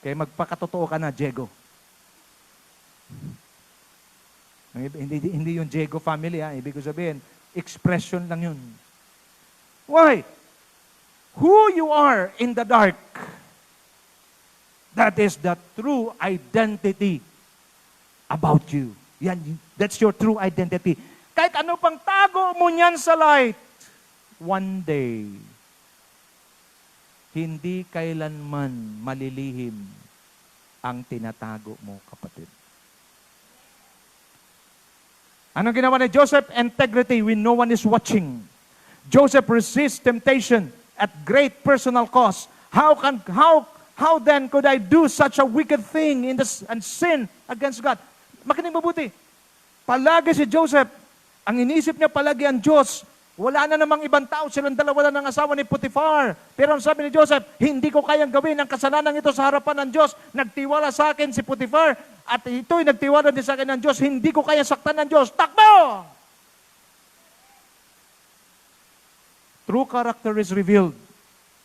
Kaya magpakatotoo ka na, Diego. Hindi yung Diego family, ha? Ibig sabihin, expression lang yun. Why? Who you are in the dark, that is the true identity about you. Yan, that's your true identity. Kahit ano pang tago mo niyan sa light, one day, hindi kailanman malilihim ang tinatago mo, kapatid. Anong ginawa ni Joseph? Integrity when no one is watching. Joseph resists temptation at great personal cost. How then could I do such a wicked thing and sin against God? Makinig mabuti. Palagi si Joseph, ang inisip niya palagi ang Diyos. Wala na namang ibang tao, silang dalawa lang ng asawa ni Potiphar. Pero ang sabi ni Joseph, hindi ko kayang gawin ang kasalanan ito sa harapan ng Diyos. Nagtiwala sa akin si Potiphar, at ito'y nagtiwala din sa akin ng Diyos. Hindi ko kayang saktan ng Diyos. Takbo! True character is revealed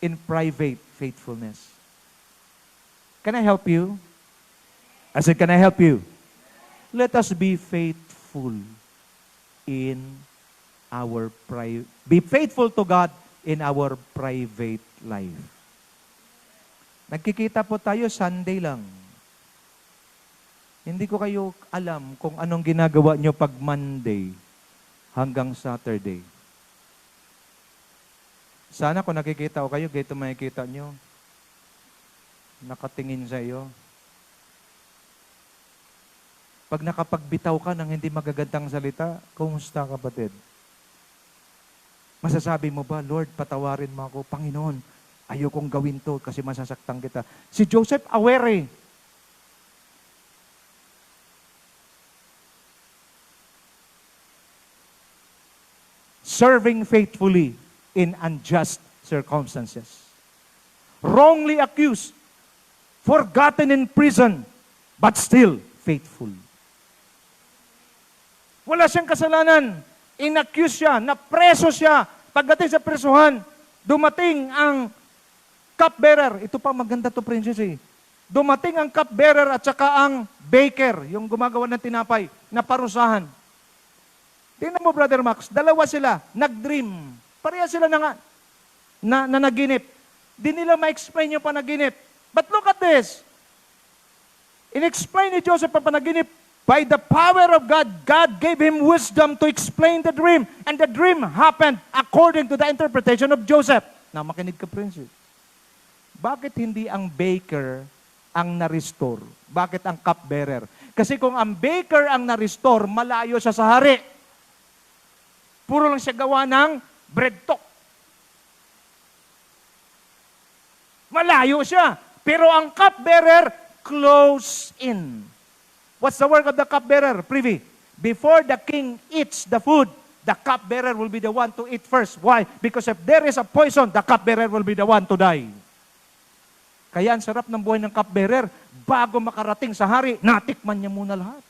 in private faithfulness. Can I help you? I said, can I help you? Let us be faithful in our be faithful to God in our private life. Nagkikita po tayo Sunday lang. Hindi ko kayo alam kung anong ginagawa nyo pag Monday hanggang Saturday. Sana kung nakikita ko kayo, ganito makikita nyo. Nakatingin sa iyo. Pag nakapagbitaw ka ng hindi magagandang salita, kumusta, kapatid? Masasabi mo ba, Lord, patawarin mo ako. Panginoon, ayokong gawin to kasi masasaktan kita. Si Joseph aware eh. Serving faithfully in unjust circumstances. Wrongly accused, forgotten in prison, but still faithful. Wala siyang kasalanan. In-accuse siya, napreso siya. Pagdating sa presuhan, dumating ang cupbearer. Ito pa, maganda to, princess eh. Dumating ang cupbearer at saka ang baker, yung gumagawa ng tinapay, na parusahan. Tingnan mo, Brother Max, dalawa sila, nag-dream. Pareha sila na naginip. Di nila ma-explain yung panaginip. But look at this. In-explain ni Joseph ang panaginip. By the power of God, God gave him wisdom to explain the dream. And the dream happened according to the interpretation of Joseph. Now, makinig ka, princess. Bakit hindi ang baker ang na-restore? Bakit ang cupbearer? Kasi kung ang baker ang na-restore, malayo siya sa hari. Puro lang siya gawa ng bread talk. Malayo siya. Pero ang cupbearer, close in. What's the work of the cupbearer? Privy. Before the king eats the food, the cupbearer will be the one to eat first. Why? Because if there is a poison, the cupbearer will be the one to die. Kaya ang sarap ng buhay ng cupbearer, bago makarating sa hari, natikman niya muna lahat.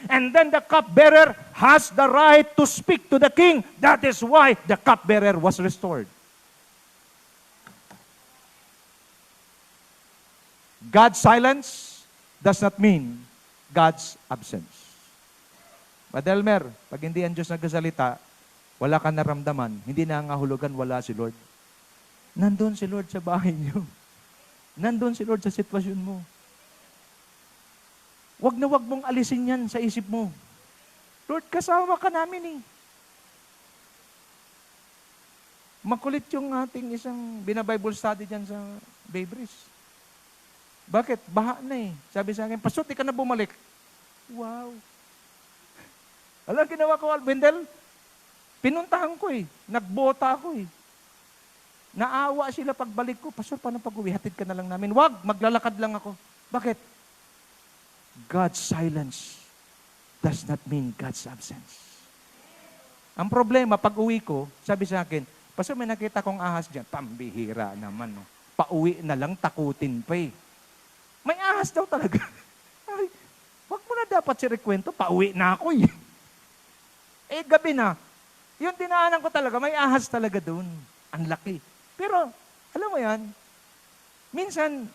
And then the cupbearer has the right to speak to the king. That is why the cupbearer was restored. God's silence does not mean God's absence. Brother Elmer, pag hindi ang Diyos nagsasalita, wala ka naramdaman, hindi nangangahulugan, wala si Lord. Nandun si Lord sa bahay niyo. Nandun si Lord sa sitwasyon mo. Wag na wag mong alisin yan sa isip mo. Lord, kasama ka namin eh. Makulit yung ating isang binabible study dyan sa Baybris. Bakit? Baha na eh. Sabi sa akin, Pastor, di ka na bumalik. Wow. Alam, ginawa ko, Wendell, pinuntahan ko eh. Nagbota ako eh. Naawa sila pagbalik ko. Pastor, paano pag-uwi? Hatid ka na lang namin. Wag, maglalakad lang ako. Bakit? God's silence does not mean God's absence. Ang problema, pag uwi ko, sabi sa akin, Pastor, may nakita kong ahas dyan. Pambihira naman. No? Pauwi na lang, takutin pa eh. May ahas daw talaga. Ay, wag mo na dapat si rekwento, pauwi na ako eh. Eh, gabi na. Yung dinaanan ko talaga, may ahas talaga doon. Ang laki. Pero, alam mo yan, minsan,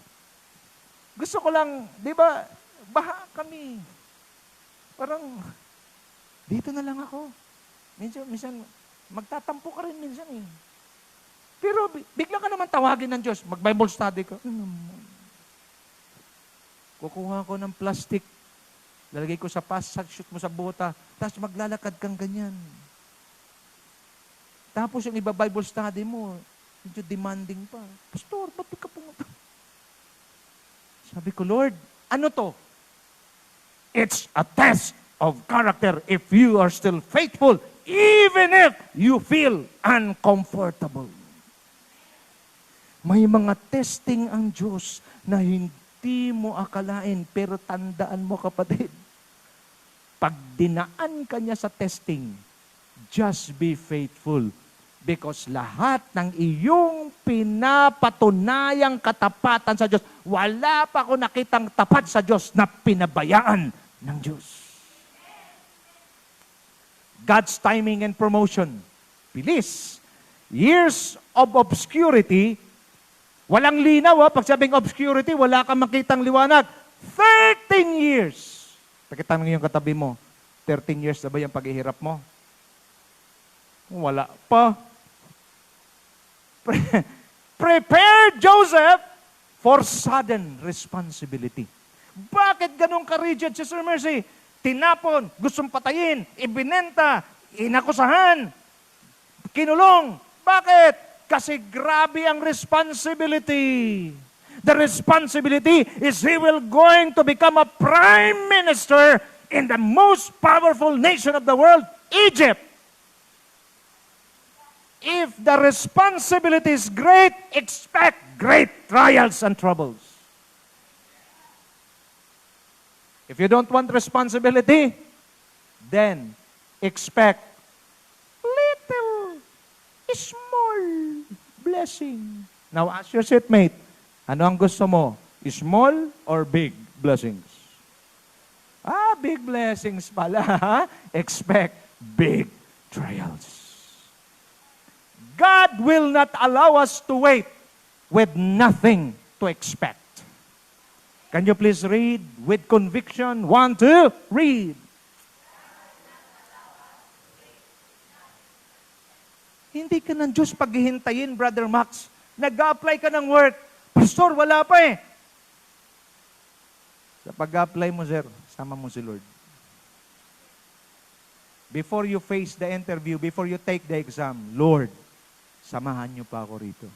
gusto ko lang, di ba, baha kami. Parang, dito na lang ako. Minsan, magtatampo ka rin minsan eh. Pero, bigla ka naman tawagin ng Diyos. Mag-Bible study ka. Kukuha ko ng plastic, lalagay ko sa shoot mo sa bota, tapos maglalakad kang ganyan. Tapos yung iba Bible study mo, medyo demanding pa. Pastor, ba't ka pumunta? Sabi ko, Lord, ano to? It's a test of character if you are still faithful, even if you feel uncomfortable. May mga testing ang Diyos na hindi mo akalain, pero tandaan mo, kapatid, pag dinaan ka niya sa testing, just be faithful. Because lahat ng iyong pinapatunayang katapatan sa Diyos, wala pa ako nakitang tapat sa Diyos na pinabayaan ng Diyos. God's timing and promotion. Bilis. Years of obscurity, walang linaw. Pag sabing obscurity, wala kang makitang liwanag. 13 years. Pakita mo yung katabi mo, 13 years na ba yung paghihirap mo? Wala pa. Prepare Joseph for sudden responsibility. Bakit ganun ka-rigid, Sister Mercy? Tinapon, gustong patayin, ibinenta, inakusahan, kinulong. Bakit? Kasi grabe ang responsibility. The responsibility is he will going to become a prime minister in the most powerful nation of the world, Egypt. If the responsibility is great, expect great trials and troubles. If you don't want responsibility, then expect little, small blessing. Now ask your seatmate, ano ang gusto mo? Small or big blessings? Big blessings pala. Expect big trials. God will not allow us to wait with nothing to expect. Can you please read with conviction? 1, 2, read. Hindi ka ng Diyos paghihintayin, Brother Max. Nag-a-apply ka ng work. Pastor, wala pa eh. Sa pag-a-apply mo, sir, sama mo si Lord. Before you face the interview, before you take the exam, Lord, samahan niyo pa ako rito.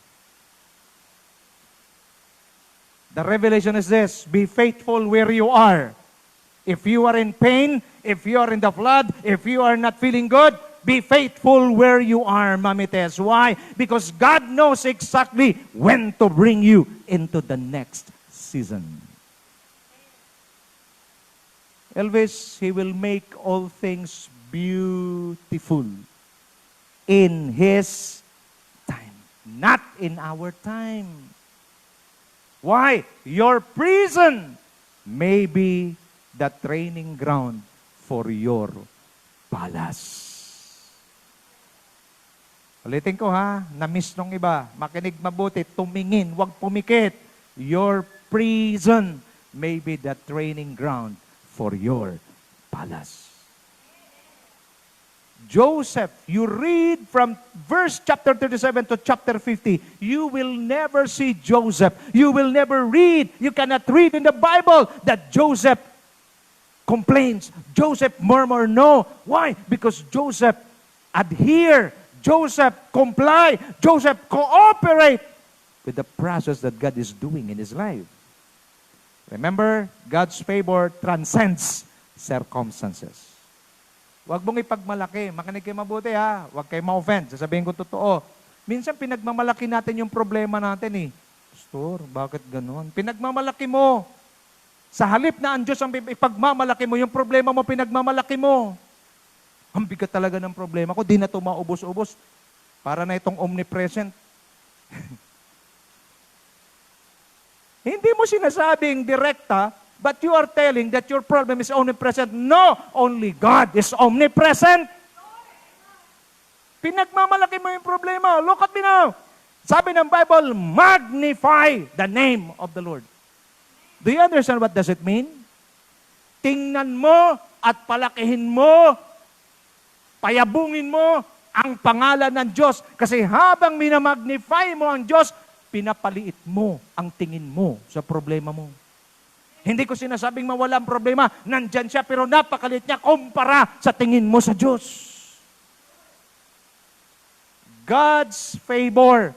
The revelation is this: be faithful where you are. If you are in pain, if you are in the flood, if you are not feeling good, be faithful where you are, Mami Tess. Why? Because God knows exactly when to bring you into the next season. Elvis, He will make all things beautiful in His time, not in our time. Why? Your prison may be the training ground for your palace. Ulitin ko ha, na-miss nung iba. Makinig mabuti, tumingin, huwag pumikit. Your prison may be the training ground for your palace. Joseph, you read from verse chapter 37 to chapter 50, you will never see Joseph. You will never read. You cannot read in the Bible that Joseph complains. Joseph murmur. No. Why? Because Joseph adhere. Joseph comply. Joseph cooperate with the process that God is doing in his life. Remember, God's favor transcends circumstances. Huwag mong ipagmalaki. Makinig kayo mabuti ha. Huwag kayo ma-offend. Sasabihin ko totoo. Minsan pinagmamalaki natin yung problema natin eh. Pastor, bakit ganun? Pinagmamalaki mo. Sa halip na ang Diyos ang ipagmamalaki mo, yung problema mo, pinagmamalaki mo. Ang bigat talaga ng problema ko, di na ito maubos-ubos. Para na itong omnipresent. Hindi mo sinasabing direkta, but you are telling that your problem is omnipresent. No! Only God is omnipresent. Pinagmamalaki mo yung problema. Look at me now. Sabi ng Bible, magnify the name of the Lord. Do you understand what does it mean? Tingnan mo at palakihin mo, payabungin mo ang pangalan ng Diyos. Kasi habang minamagnify mo ang Diyos, pinapaliit mo ang tingin mo sa problema mo. Hindi ko sinasabing mawala ang problema. Nandyan siya, pero napakaliit niya kumpara sa tingin mo sa Diyos. God's favor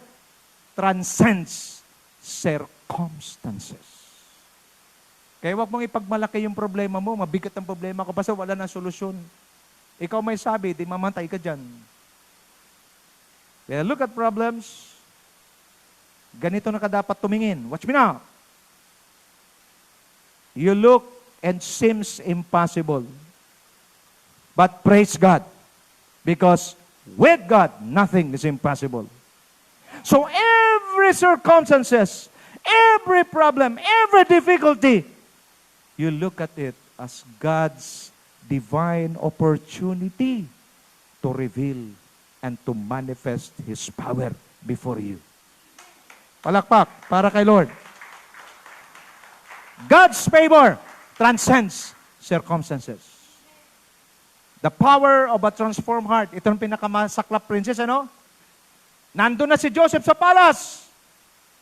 transcends circumstances. Kaya huwag mong ipagmalaki yung problema mo. Mabigat ang problema ko, basta wala na solusyon. Ikaw may sabi, di mamatay ka dyan. Kaya look at problems. Ganito na ka dapat tumingin. Watch me now. You look and seems impossible. But praise God. Because with God, nothing is impossible. So every circumstances, every problem, every difficulty, you look at it as God's divine opportunity to reveal and to manifest His power before you. Palakpak para kay Lord. God's favor transcends circumstances. The power of a transformed heart. Ito ang pinakamasaklap, princess, ano? Nandun na si Joseph sa palace.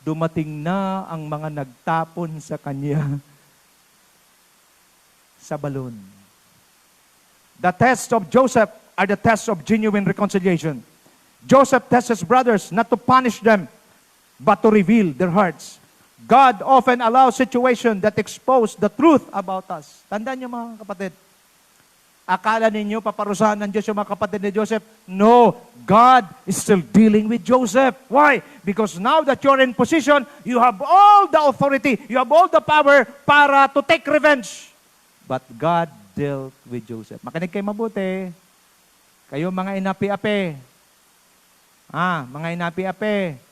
Dumating na ang mga nagtapon sa kanya sa balon. The tests of Joseph are the tests of genuine reconciliation. Joseph tests his brothers not to punish them, but to reveal their hearts. God often allows situations that expose the truth about us. Tandaan niyo mga kapatid. Akala ninyo paparusahan ng Diyos yung mga kapatid ni Joseph? No, God is still dealing with Joseph. Why? Because now that you're in position, you have all the authority, you have all the power para to take revenge. But God dealt with Joseph. Makinig kayo mabuti. Kayo mga inapi-api. Mga inapi-api.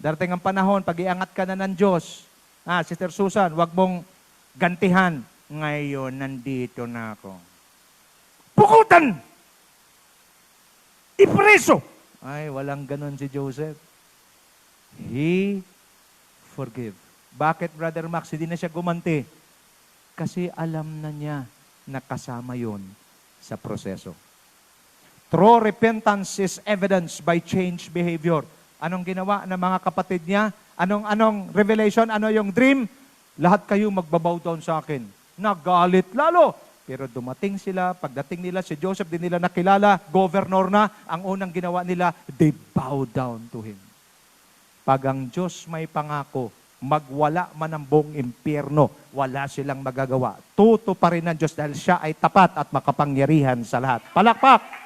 Darating ang panahon, pag iangat ka na ng Diyos. Sister Susan, wag mong gantihan. Ngayon, nandito na ako. Pukutan! Ipreso! Ay, walang ganon si Joseph. He forgive. Bakit, Brother Max, hindi na siya gumanti? Kasi alam na niya na kasama yon sa proseso. True repentance is evidenced by changed behavior. Anong ginawa ng mga kapatid niya? Anong revelation? Ano yung dream? Lahat kayo magbabow down sa akin. Nagalit lalo. Pero dumating sila, pagdating nila, si Joseph din nila nakilala, governor na, ang unang ginawa nila, they bow down to him. Pag ang Diyos may pangako, magwala man ang buong impyerno, wala silang magagawa. Tuto pa rin ng Diyos dahil siya ay tapat at makapangyarihan sa lahat. Palakpak!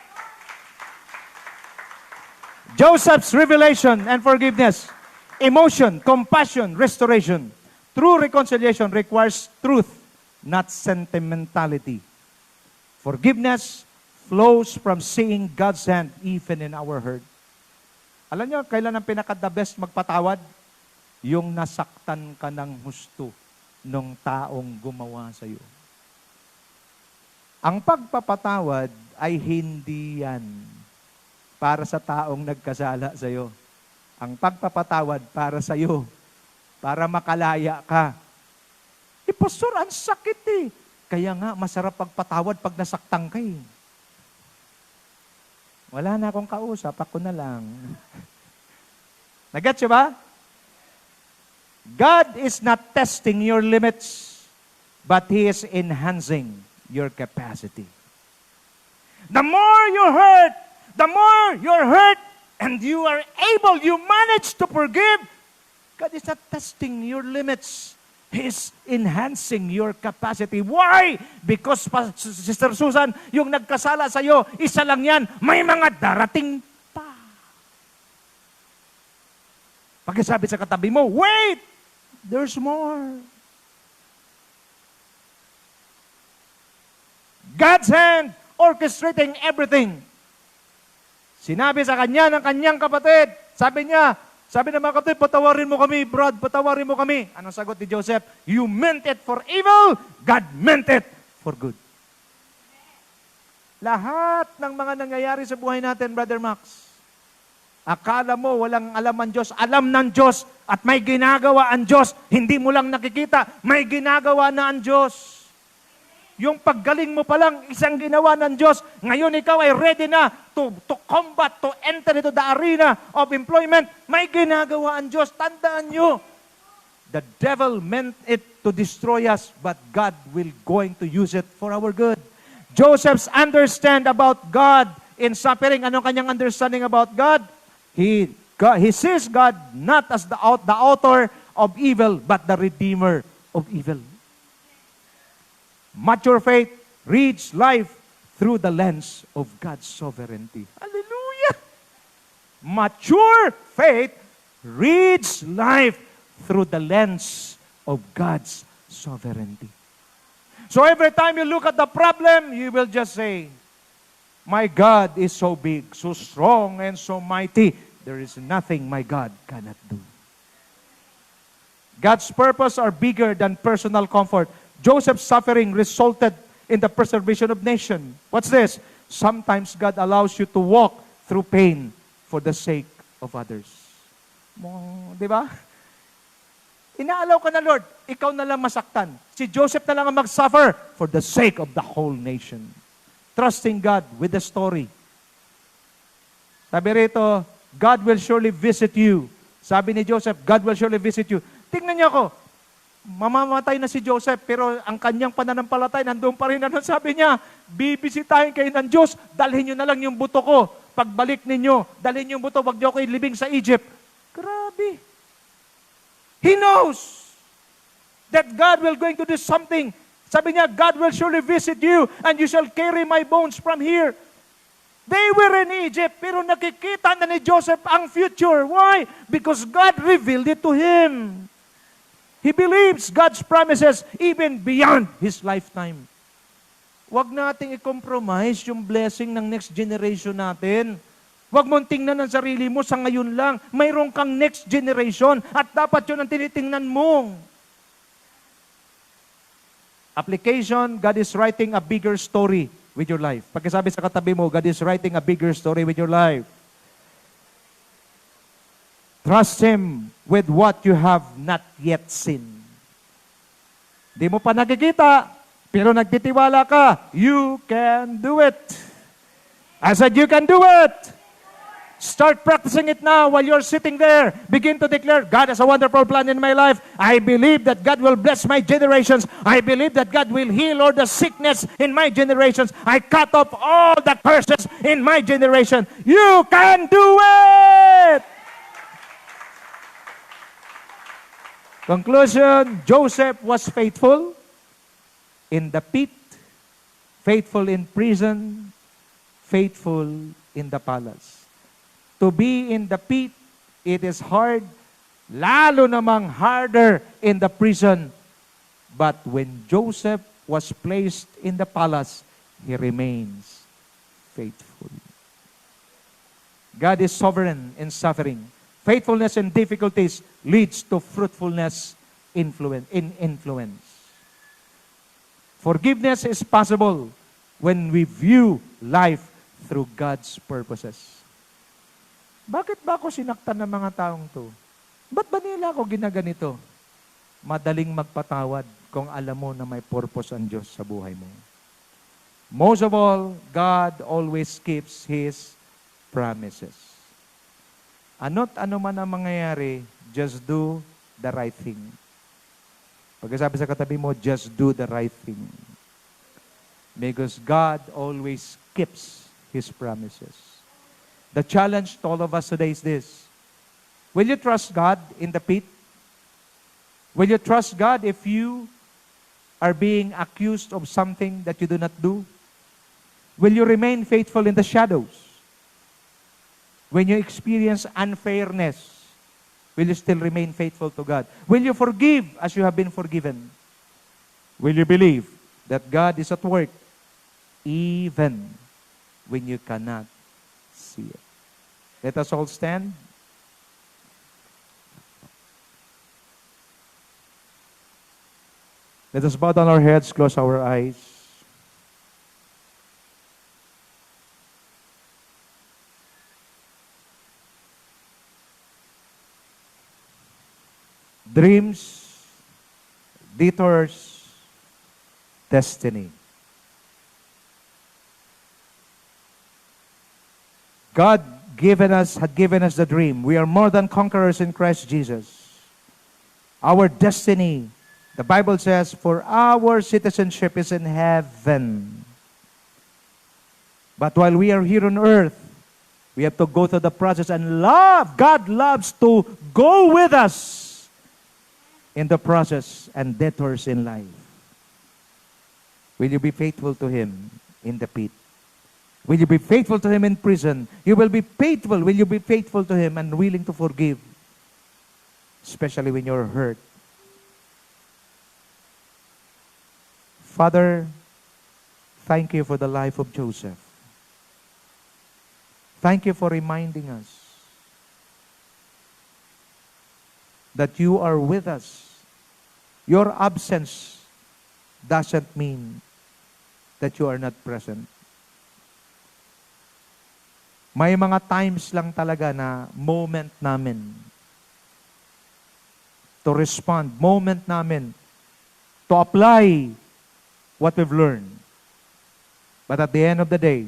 Joseph's revelation and forgiveness, emotion, compassion, restoration. True reconciliation requires truth, not sentimentality. Forgiveness flows from seeing God's hand even in our hurt. Alam niyo, kailan ang pinaka-the best magpatawad? Yung nasaktan ka ng husto nung taong gumawa sa iyo. Ang pagpapatawad ay hindi yan para sa taong nagkasala sa iyo. Ang pagpapatawad para sa iyo, para makalaya ka. Pastor, ang sakit eh. Kaya nga, masarap pagpatawad pag nasaktan ka eh. Wala na akong kausap, ako na lang. Nag-get siya ba? God is not testing your limits, but He is enhancing your capacity. The more you're hurt, and you are able, you manage to forgive, God is not testing your limits. He is enhancing your capacity. Why? Because, Sister Susan, yung nagkasala sa iyo, isa lang yan, may mga darating pa. Pagkasabi sa katabi mo, wait! There's more. God's hand orchestrating everything. Sinabi sa kanya ng kanyang kapatid, sabi ng mga kapatid, patawarin mo kami, Brad, patawarin mo kami. Anong sagot ni Joseph? You meant it for evil, God meant it for good. Lahat ng mga nangyayari sa buhay natin, Brother Max, akala mo walang alam ang Diyos, alam ng Diyos, at may ginagawa ang Diyos, hindi mo lang nakikita, may ginagawa na ang Diyos. Yung paggaling mo pa lang, isang ginawa ng Diyos, ngayon ikaw ay ready na to combat, to enter into the arena of employment, may ginagawa ang Diyos. Tandaan nyo, the devil meant it to destroy us, but God will going to use it for our good. Joseph's understand about God in suffering, anong kanyang understanding about God? He sees God not as the author of evil, but the redeemer of evil. Mature faith reads life through the lens of God's sovereignty. Hallelujah! Mature faith reads life through the lens of God's sovereignty. So every time you look at the problem, you will just say, my God is so big, so strong, and so mighty. There is nothing my God cannot do. God's purpose are bigger than personal comfort. Joseph's suffering resulted in the preservation of nation. What's this? Sometimes God allows you to walk through pain for the sake of others. Di ba? Inaalaw ka na, Lord, ikaw na lang masaktan. Si Joseph na lang ang mag-suffer for the sake of the whole nation. Trusting God with the story. Sabi rito, God will surely visit you. Sabi ni Joseph, God will surely visit you. Tingnan niyo ako, mamamatay na si Joseph, pero ang kanyang pananampalatay, nandun pa rin. Ano sabi niya? Bibisitahin kayo ng Diyos, dalhin niyo na lang yung buto ko. Pagbalik ninyo, dalhin yung buto, wag niyo ako ilibing sa Egypt. Grabe. He knows that God will going to do something. Sabi niya, God will surely visit you, and you shall carry my bones from here. They were in Egypt, pero nakikita na ni Joseph ang future. Why? Because God revealed it to him. He believes God's promises even beyond his lifetime. Huwag nating i-compromise yung blessing ng next generation natin. Huwag mong tingnan ang sarili mo sa ngayon lang. Mayroon kang next generation at dapat yun ang tinitingnan mo. Application, God is writing a bigger story with your life. Pagkasabi sa katabi mo, God is writing a bigger story with your life. Trust Him with what you have not yet seen. Di mo pa nakikita, pero nagtitiwala ka, you can do it. I said, you can do it. Start practicing it now while you're sitting there. Begin to declare, God has a wonderful plan in my life. I believe that God will bless my generations. I believe that God will heal all the sickness in my generations. I cut off all the curses in my generation. You can do it! Conclusion, Joseph was faithful in the pit, faithful in prison, faithful in the palace. To be in the pit, it is hard, lalo namang harder in the prison. But when Joseph was placed in the palace, he remains faithful. God is sovereign in suffering. Faithfulness in difficulties leads to fruitfulness in influence. Forgiveness is possible when we view life through God's purposes. Bakit ba ako sinaktan ng mga taong to? Ba't ba nila ako ginaganito? Madaling magpatawad kung alam mo na may purpose ang Diyos sa buhay mo. Most of all, God always keeps His promises. Ano't ano man ang mangyayari, just do the right thing. Pagkasabi sa katabi mo, just do the right thing. Because God always keeps His promises. The challenge to all of us today is this. Will you trust God in the pit? Will you trust God if you are being accused of something that you do not do? Will you remain faithful in the shadows? When you experience unfairness, will you still remain faithful to God? Will you forgive as you have been forgiven? Will you believe that God is at work even when you cannot see it? Let us all stand. Let us bow down our heads, close our eyes. Dreams, detours, destiny. God had given us the dream. We are more than conquerors in Christ Jesus. Our destiny, the Bible says, for our citizenship is in heaven. But while we are here on earth, we have to go through the process and God loves to go with us in the process and detours in life. Will you be faithful to Him in the pit? Will you be faithful to Him in prison? You will be faithful. Will you be faithful to Him and willing to forgive? Especially when you're hurt. Father, thank you for the life of Joseph. Thank you for reminding us that you are with us. Your absence doesn't mean that you are not present. May mga times lang talaga na moment namin to respond, moment namin to apply what we've learned. But at the end of the day,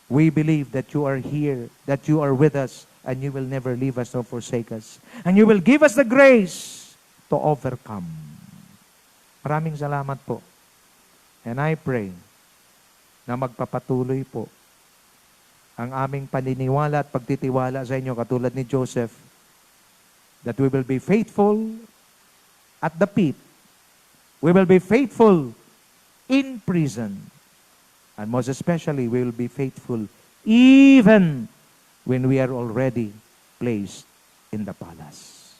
we believe that you are here, that you are with us, and you will never leave us nor forsake us. And you will give us the grace to overcome. Maraming salamat po. And I pray na magpapatuloy po ang aming paniniwala at pagtitiwala sa inyo katulad ni Joseph, that we will be faithful at the pit. We will be faithful in prison. And most especially, we will be faithful even when we are already placed in the palace.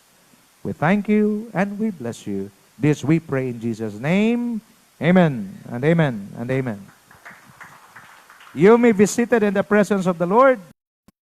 We thank you and we bless you. This we pray in Jesus' name. Amen and amen and amen. You may be seated in the presence of the Lord.